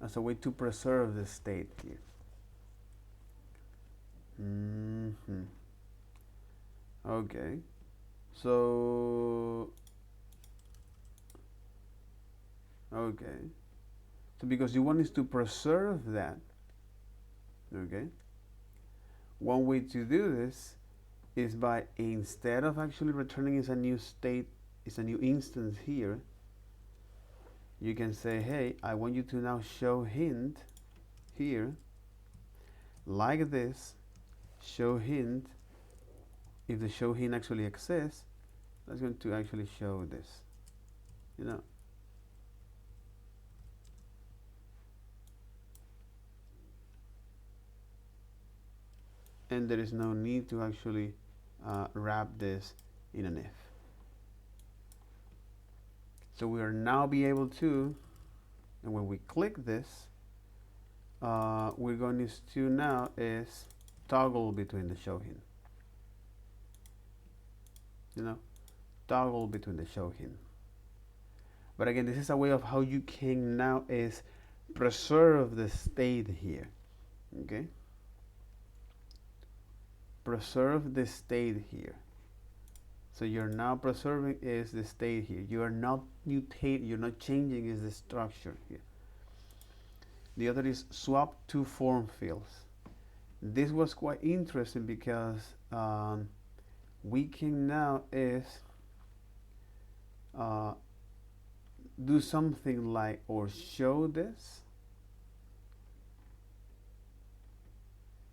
As a way to preserve the state here. Okay. So because you want is to preserve that. Okay. One way to do this is by, instead of actually returning as a new state, it's a new instance here, you can say, hey, I want you to now show hint here, like this, show hint. If the show hint actually exists, that's going to actually show this, you know. And there is no need to actually wrap this in an if. So we are now be able to, and when we click this, we're going to do now is toggle between the show hint. You know, toggle between the show hint. But again, this is a way of how you can now is preserve the state here. Okay. Preserve the state here. So you're now preserving is the state here. You are not mutating, you're not changing is the structure here. The other is swap to form fields. This was quite interesting because we can now is do something like, or show this.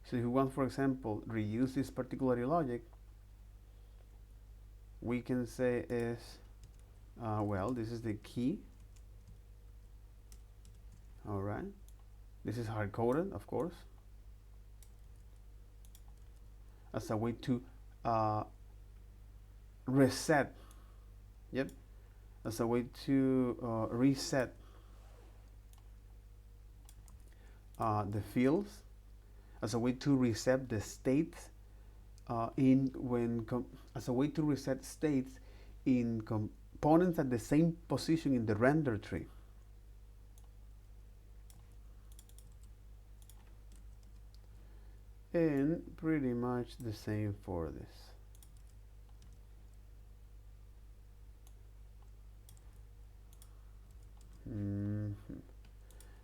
So if you want, for example, reuse this particular logic, we can say is, well, this is the key. All right. This is hard-coded, of course, as a way to reset. Yep. As a way to reset the fields, as a way to reset the states as a way to reset states in components at the same position in the render tree. And pretty much the same for this.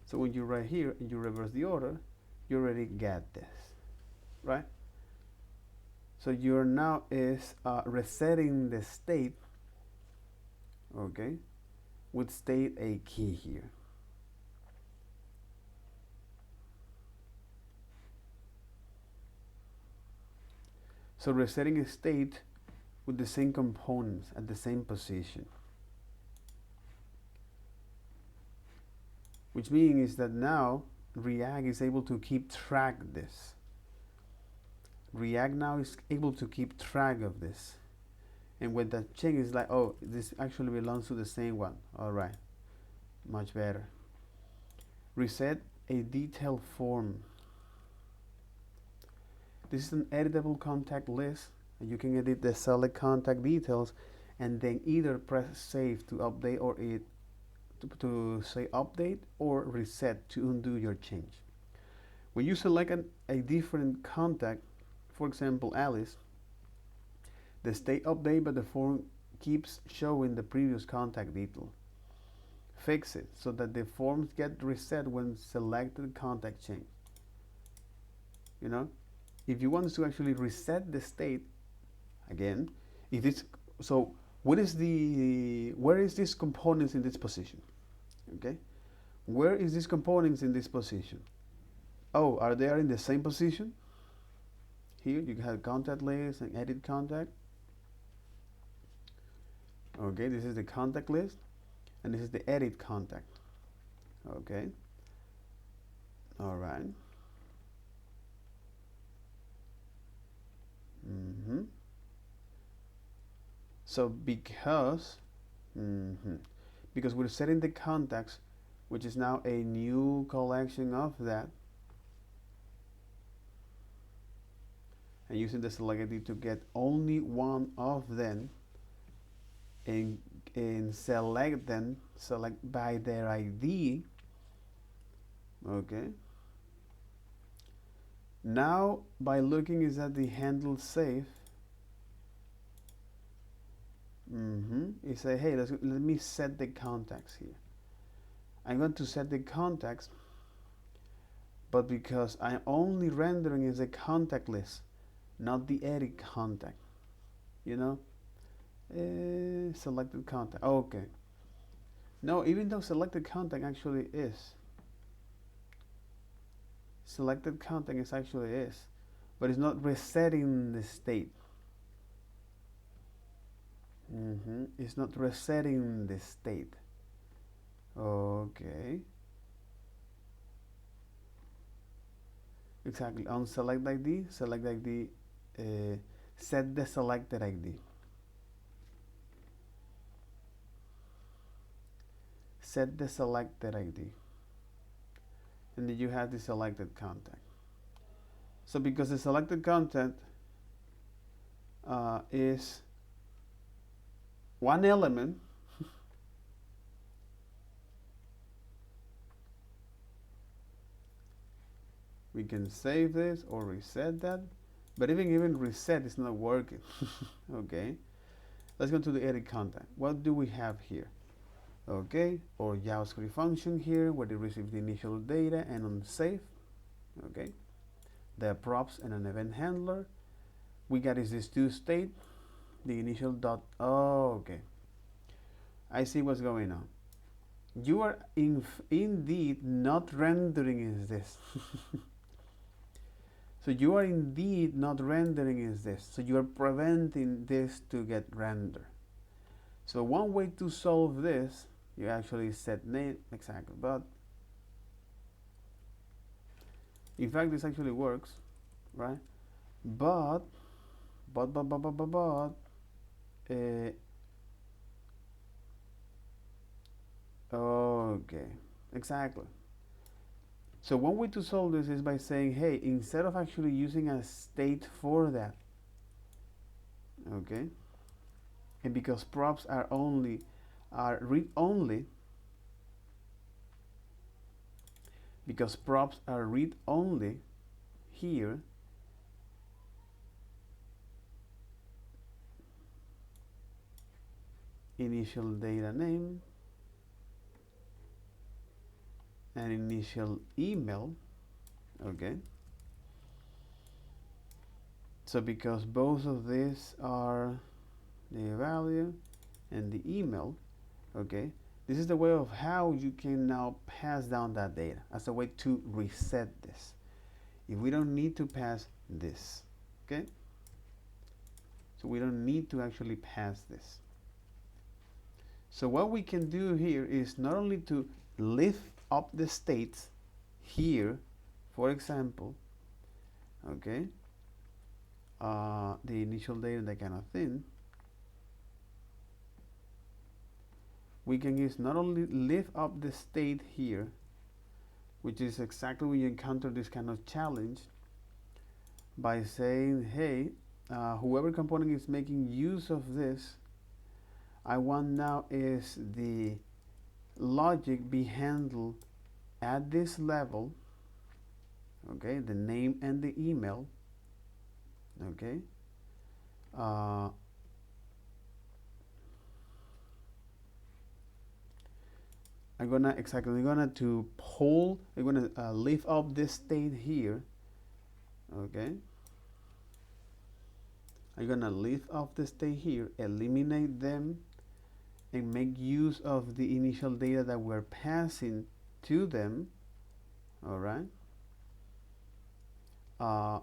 So when you write here and you reverse the order, you already get this, right? So you're now is resetting the state, okay, with state a key here. So resetting a state with the same components at the same position. Which means that now React is able to keep track of this. React now is able to keep track of this. And when that change is like, oh, this actually belongs to the same one. All right, much better. Reset a detail form. This is an editable contact list. And you can edit the select contact details and then either press save to update or to say update or reset to undo your change. When you select a different contact, for example Alice, the state update but the form keeps showing the previous contact detail. Fix it so that the forms get reset when selected contact change. You know, if you want to actually reset the state again, if it's so, where is this components in this position? Okay, where is these components in this position? Oh, are they in the same position? Here you have contact list and edit contact. Okay, this is the contact list and this is the edit contact. Okay, all right. So because we're setting the contacts, which is now a new collection of that, and using the select ID to get only one of them, and select them, select by their ID. Okay. Now by looking is at the handle safe, you say, hey, let me set the contacts here. I'm going to set the contacts, but because I'm only rendering is a contact list, not the edit contact, you know, selected contact. Okay. No, even though selected contact actually is. Selected contact is actually is, but it's not resetting the state. It's not resetting the state. Okay. Exactly. On select ID, set the selected ID. Set the selected ID. And then you have the selected contact. So because the selected contact is one element, we can save this or reset that, but even reset is not working. Okay, let's go to the edit contact. What do we have here? Okay, or JavaScript function here where they receive the initial data and on save. Okay, the props and an event handler. We got is this to state, the initial dot. Oh, okay, I see what's going on. You are indeed not rendering is this. So you are indeed not rendering is this. So you are preventing this to get rendered. So one way to solve this, you actually set name exactly, but in fact this actually works, right? But okay, exactly. So one way to solve this is by saying, hey, instead of actually using a state for that, okay, And because props are read only, because props are read only here, initial data name and initial email. Okay, so because both of these are the value and the email, okay, this is the way of how you can now pass down that data as a way to reset this if we don't need to pass this. Okay, so we don't need to actually pass this. So what we can do here is not only to lift up the states here, for example, okay, the initial data and that kind of thing, we can use not only lift up the state here, which is exactly when you encounter this kind of challenge, by saying, hey, whoever component is making use of this, I want now is the logic be handled at this level, okay, the name and the email, okay, I'm gonna to pull, I'm gonna lift up this state here, okay, I'm gonna lift up the state here, eliminate them, and make use of the initial data that we're passing to them. All right,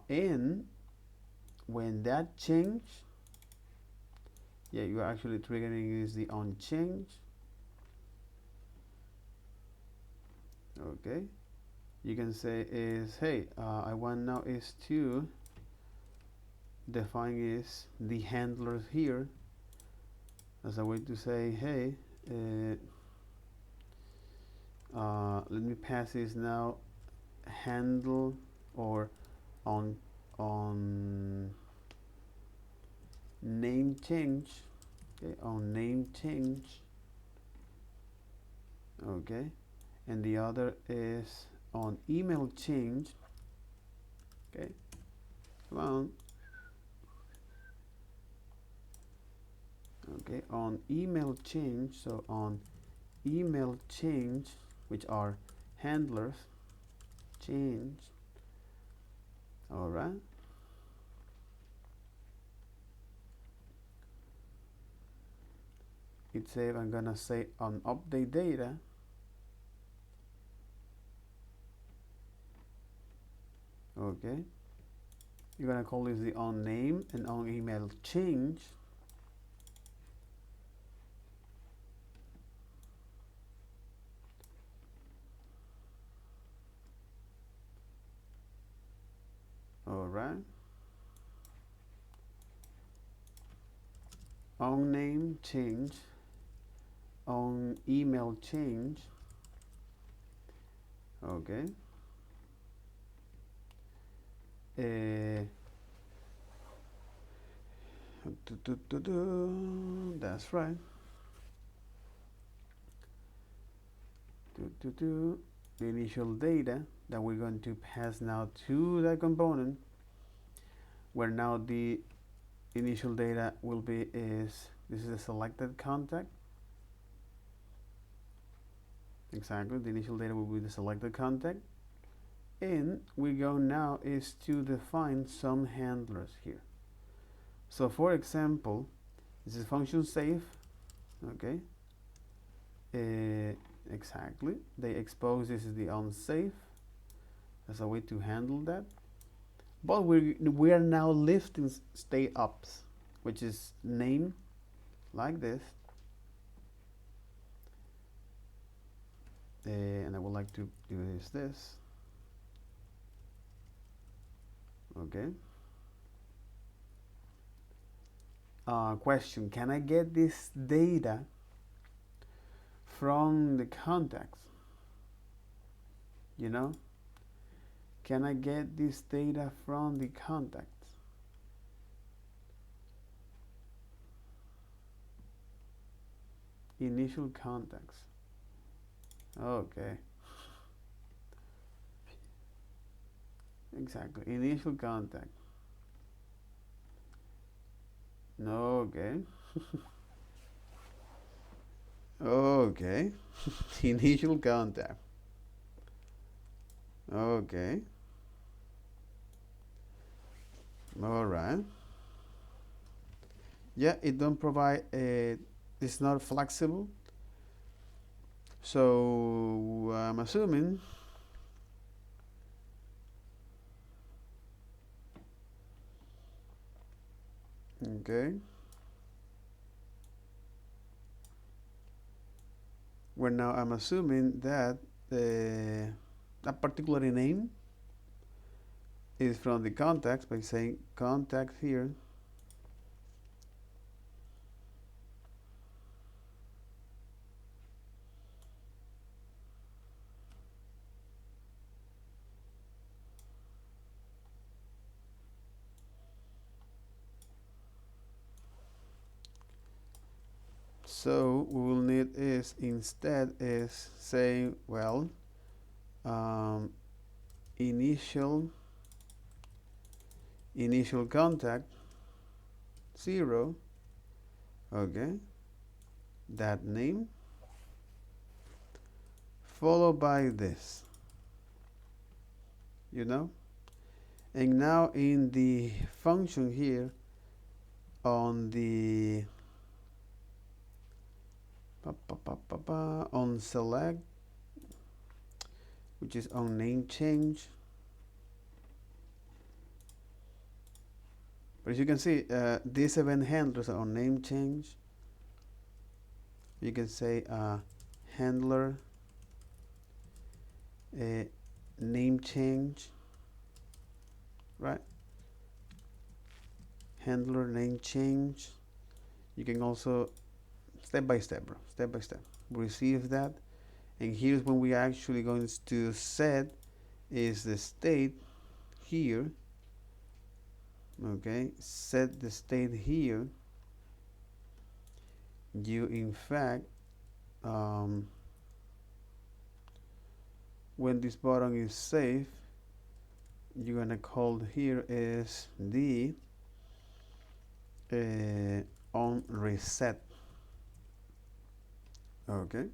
and when that change, yeah, you're actually triggering is the on change. Okay, you can say is, hey, I want now is to define is the handlers here as a way to say, hey, let me pass this now handle or on name change, okay, on name change, okay, and the other is on email change, okay, come on, okay, on email change, so on email change, which are handlers change. All right, it says I'm gonna say on update data, okay, you're gonna call this the on name and on email change. All right, on name change, on email change, okay, that's right, the initial data that we're going to pass now to that component, where now the initial data will be is, this is a selected contact, exactly, the initial data will be the selected contact, and we go now is to define some handlers here. So for example, this is function safe, okay, exactly, they expose this is the unsafe as a way to handle that, but we are now lifting state ups, which is name like this, and I would like to do this, okay. Question, can I get this data from the contacts? You know, can I get this data from the contacts? initial contacts. Okay. Exactly. Initial contact. Okay. Okay. Initial contact. Okay. All right. Yeah, it don't provide a. It's not flexible. So I'm assuming. Okay. Where now I'm assuming that that particular name is from the contacts by saying contact here. So we will need is instead is say, well, um, initial contact 0. Okay, that name followed by this, and now in the function here on the on select, which is on name change. But as you can see, this event handlers are on name change. You can say handler name change, right? Handler name change. You can also step by step, receive that, and here's when we actually going to set is the state here. Okay, set the state here. You in fact when this button is safe, you're gonna call here is the on reset. Okay,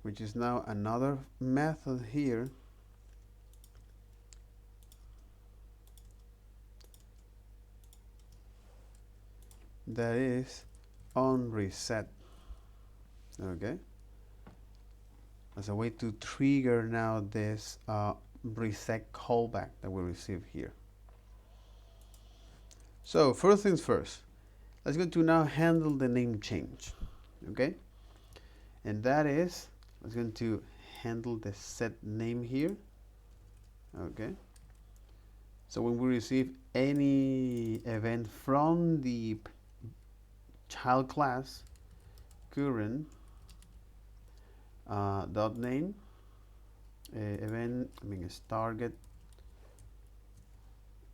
which is now another method here that is on reset. Okay, as a way to trigger now this reset callback that we receive here. So first things first, let's go to now handle the name change. Okay, and that is, let's go to handle the set name here. Okay, so when we receive any event from the child class, current dot name event, is target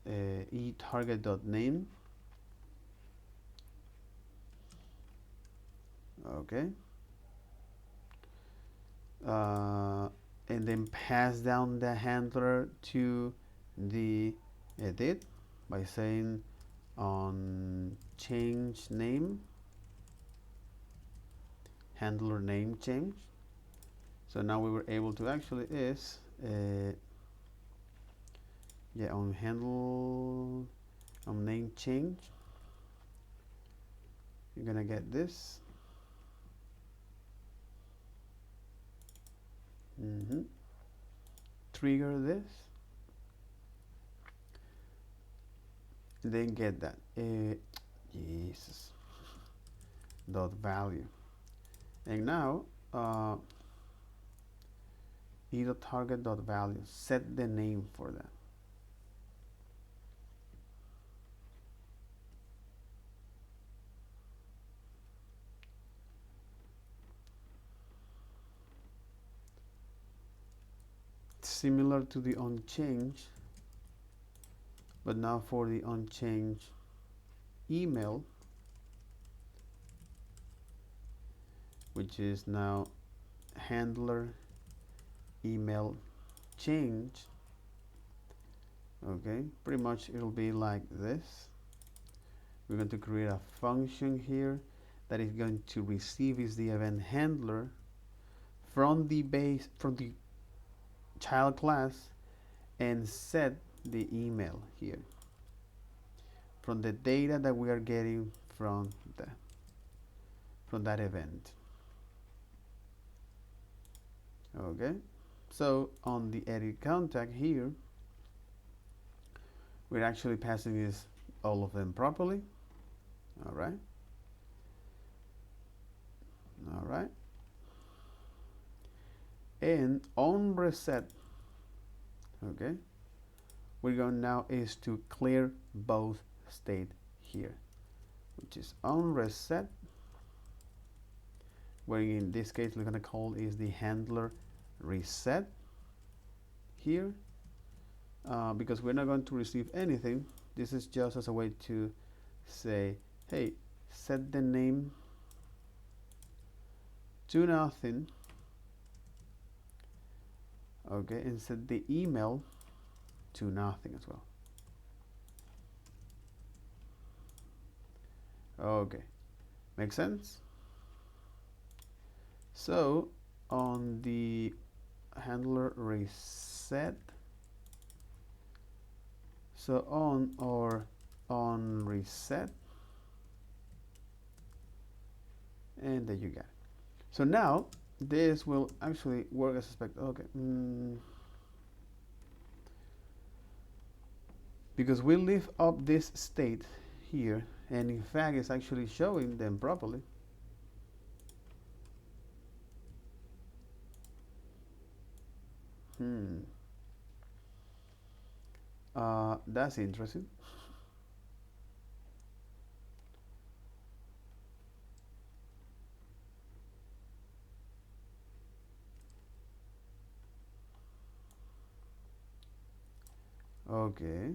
e target dot name. Okay, and then pass down the handler to the edit by saying on change name, handler name change. So now we were able to actually is on handle on name change, you're gonna get this. Trigger this, and then get that Jesus dot value, and now either target dot value, set the name for that. Similar to the onChange, but now for the onChange email, which is now handler email change. Okay, pretty much it'll be like this. We're going to create a function here that is going to receive is the event handler from the child class and set the email here from the data that we are getting from that event. Okay, so on the edit contact here, we're actually passing is all of them properly. All right. All right. And on reset, okay, we're going now is to clear both state here, which is on reset, where in this case we're going to call is the handler reset here, because we're not going to receive anything. This is just as a way to say, hey, set the name to nothing, okay, and set the email to nothing as well. Okay, makes sense? So on the handler reset, so on reset, and there you got it. So now this will actually work as expected. Okay, because we leave up this state here, and in fact it's actually showing them properly. That's interesting. Okay.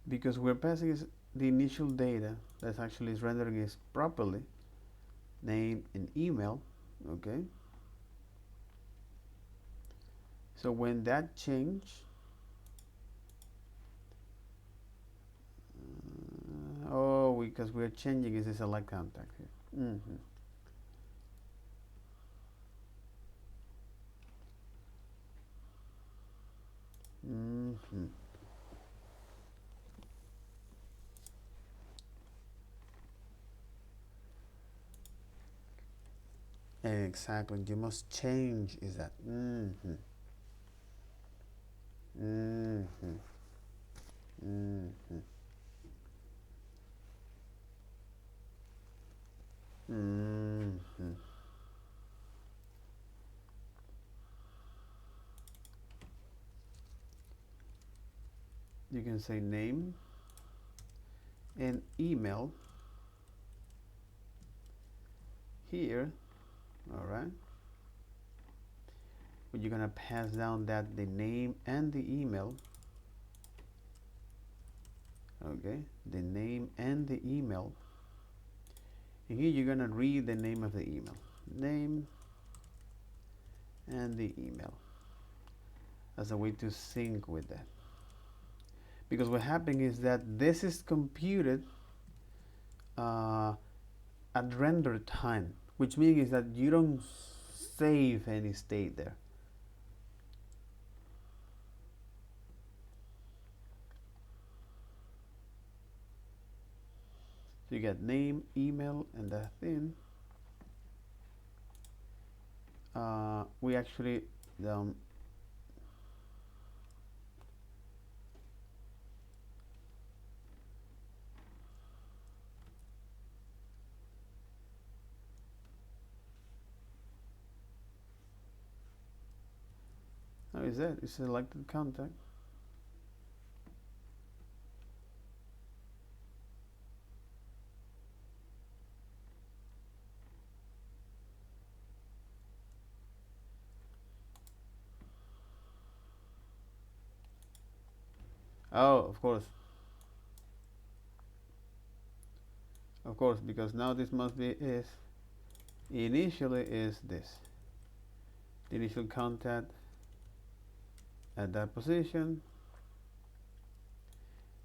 Because we're passing is the initial data that actually is rendering is properly name and email. Okay, so when that change, because we're changing is the select contact here. Exactly, you must change is that. You can say name and email here. All right, but you're gonna pass down that the name and the email. Okay, the name and the email, and here you're gonna read the name of the email, name and the email as a way to sync with that. Because what happened is that this is computed at render time, which means is that you don't save any state there. So you get name, email, and that thing. We actually how is that? It's selected contact. Oh, of course, because now this must be is initially is this the initial contact at that position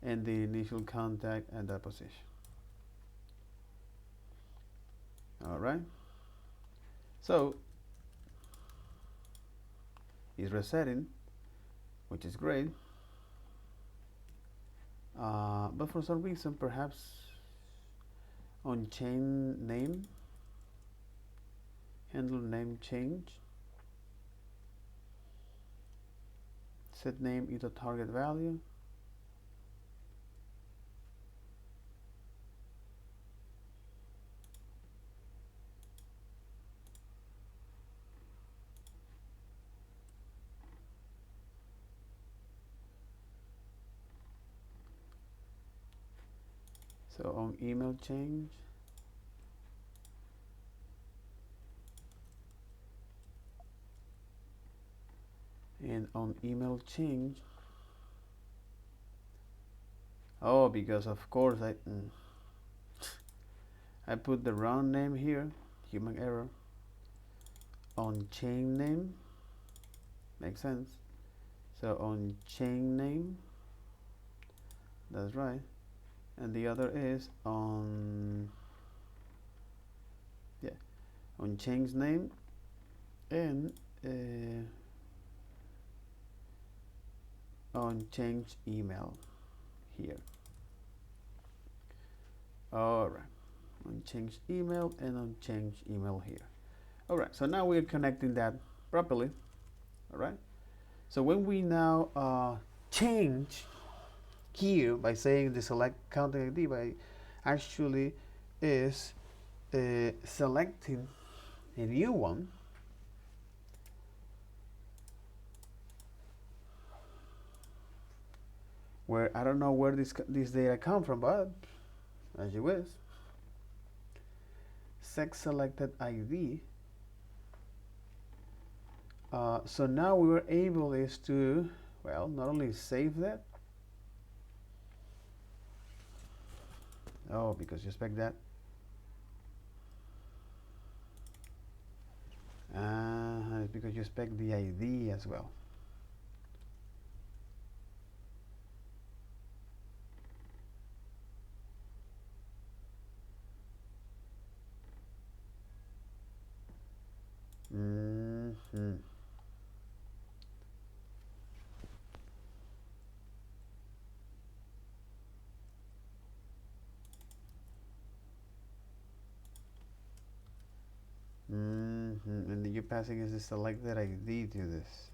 and the initial contact at that position. All right. So it's resetting, which is great. But for some reason, perhaps on chain name, handle name change, set name into target value. So on email change, and on email change, oh, because of course I put the wrong name here, human error. On chain name, makes sense. So on chain name, that's right. And the other is on on change name and on change email here. All right, on change email and on change email here. All right, so now we're connecting that properly. All right, so when we now change here by saying the select contact ID by actually is selecting a new one, where I don't know where this data come from, but as you wish, set selected ID. So now we were able is to, well, not only save that. Oh, because you expect that. It's because you expect the ID as well. Mm-hmm. And you're passing is the selected ID to this.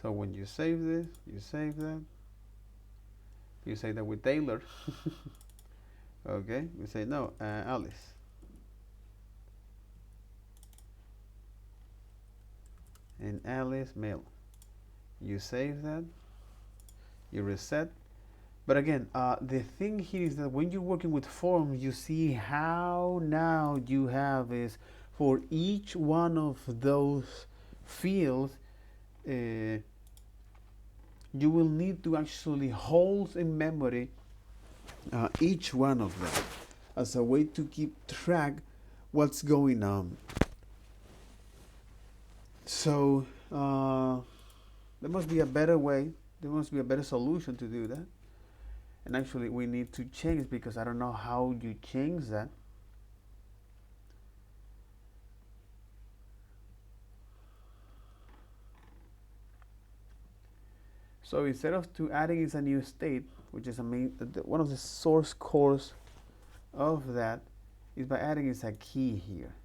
So when you save this, you save that. You say that with Taylor. Okay, we say no, Alice. and Alice mail. You save that, you reset. But again, the thing here is that when you're working with forms, you see how now you have is for each one of those fields, you will need to actually hold in memory each one of them as a way to keep track what's going on. So there must be a better way, there must be a better solution to do that. And actually we need to change, because I don't know how you change that. So instead of to adding is a new state, which is one of the source cores of that, is by adding is a key here.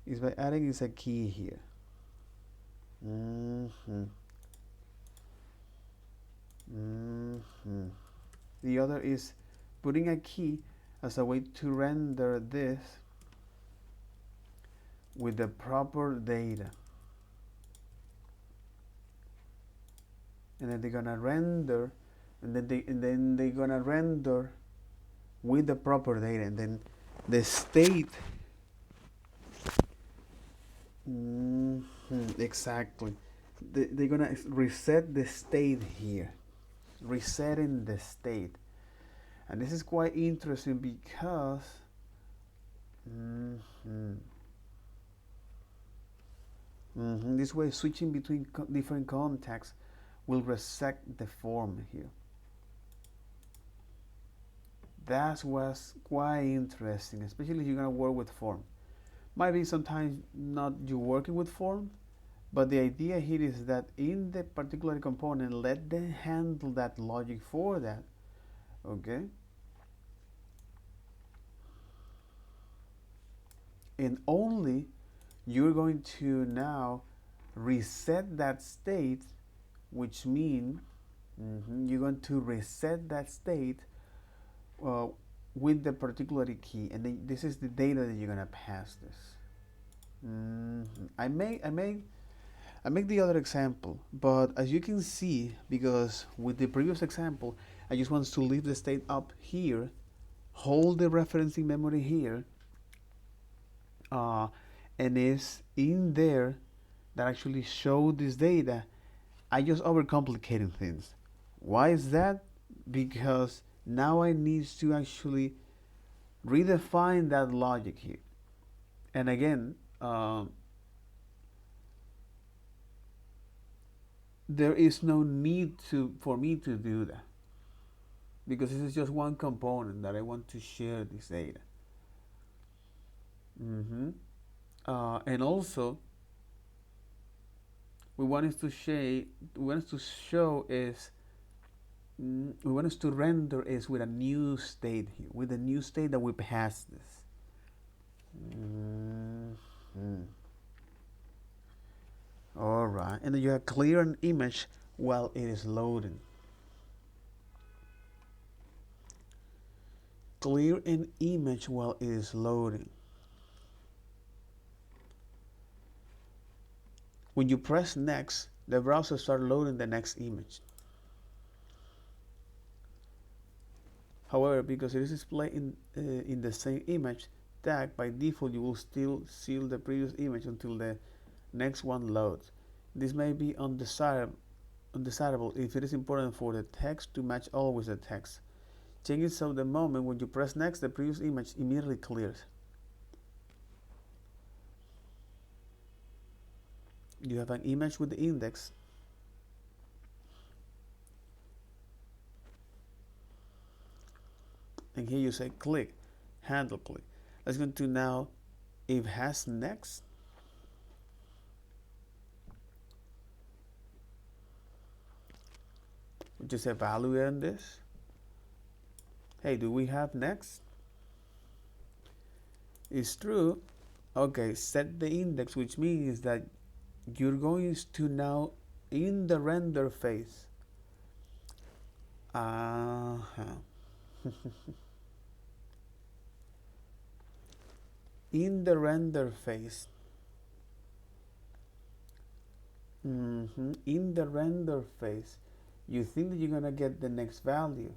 Is by adding is a key here. The other is putting a key as a way to render this with the proper data. And then they're gonna render, and then they're gonna render with the proper data, and then the state. Exactly. They're gonna reset the state here, resetting the state, and this is quite interesting because this way switching between different contexts will reset the form here. That was quite interesting, especially if you're gonna work with form. Might be sometimes not you working with form, but the idea here is that in the particular component, let them handle that logic for that. Okay? And only you're going to now reset that state, which means you're going to reset that state with the particular key, and then this is the data that you're gonna pass this. I make the other example, but as you can see, because with the previous example, I just want to leave the state up here, hold the referencing memory here, and it's in there that actually show this data. I just overcomplicating things. Why is that? Because now I need to actually redefine that logic here. And again, there is no need for me to do that, because this is just one component that I want to share this data. And also, we want us to render is with a new state here, with a new state that we pass this. All right, and then you have clear an image while it is loading. Clear an image while it is loading. When you press next, the browser starts loading the next image. However, because it is displayed in the same image tag, by default you will still seal the previous image until the next one loads. This may be undesirable if it is important for the text to match always the text. Change it so the moment when you press next, the previous image immediately clears. You have an image with the index. And here you say click, handle click. Let's go to now, if has next. We just evaluate this. Hey, do we have next? It's true. Okay, set the index, which means that you're going to now in the render phase. in the render phase, in the render phase, you think that you're gonna get the next value,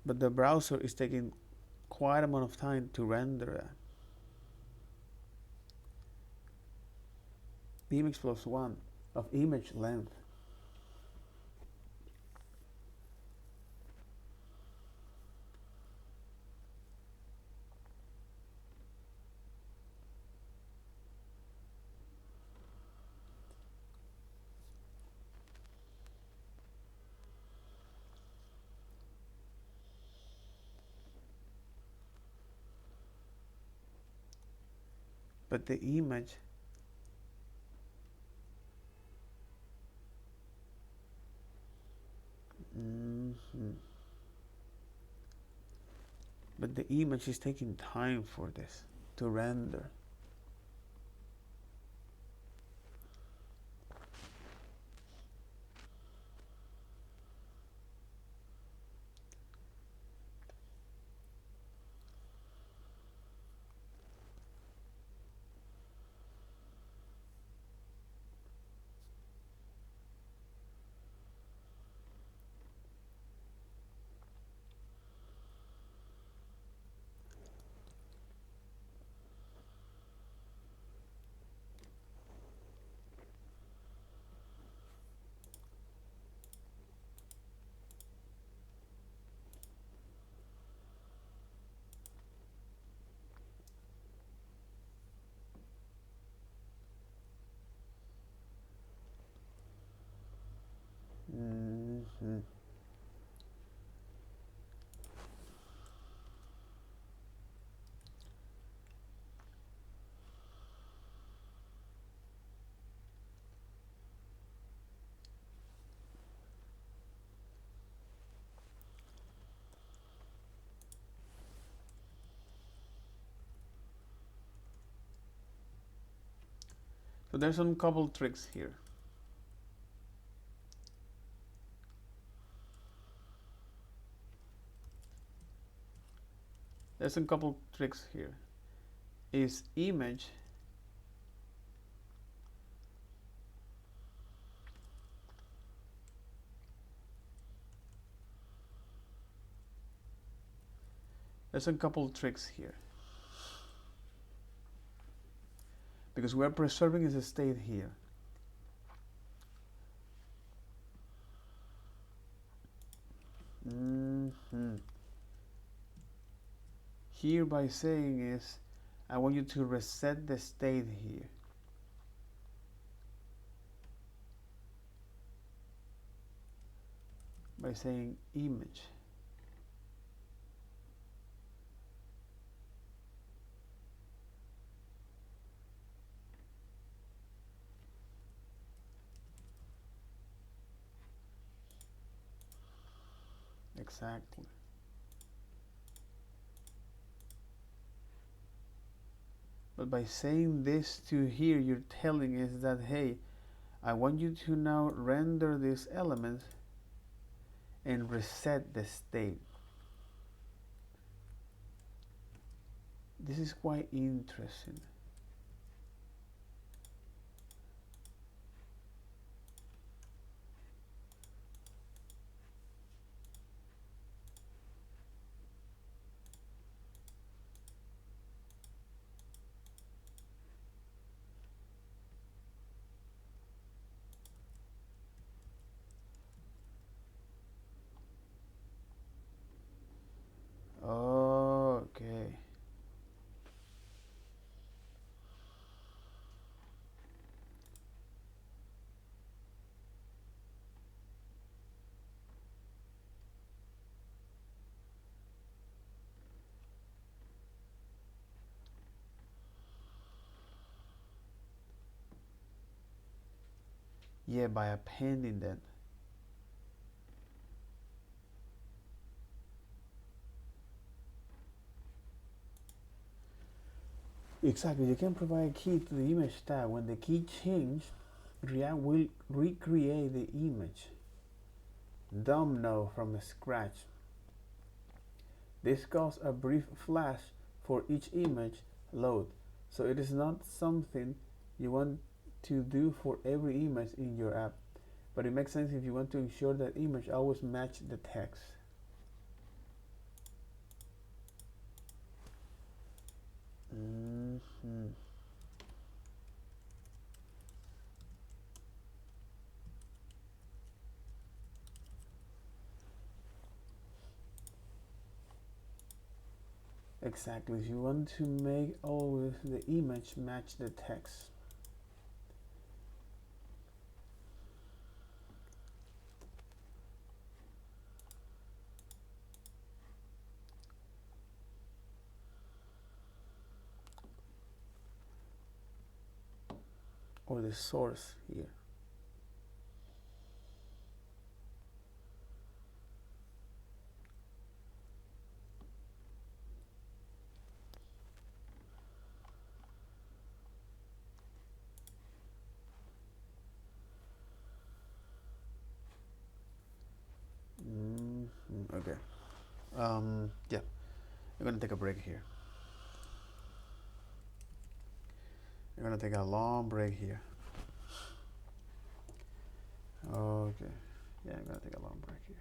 but the browser is taking quite amount of time to render that. Image plus 1 of image length. But the image but the image is taking time for this to render. So there's some couple tricks here. There's a couple tricks here. Is image there's a couple tricks here. Because we're preserving its state here. Here by saying is, I want you to reset the state here. By saying image. Exactly. But by saying this to here, you're telling is that, hey, I want you to now render this element and reset the state. This is quite interesting. Okay. Yeah, by appending that. Exactly, you can provide a key to the image tab. When the key changes, React will recreate the image. Dumb no from scratch. This calls a brief flash for each image load. So it is not something you want to do for every image in your app, but it makes sense if you want to ensure that image always match the text. Exactly, you want to make always the image match the text. Or the source here. Okay. Yeah, I'm gonna take a break here. I'm gonna take a long break here. Okay. Yeah, I'm gonna take a long break here.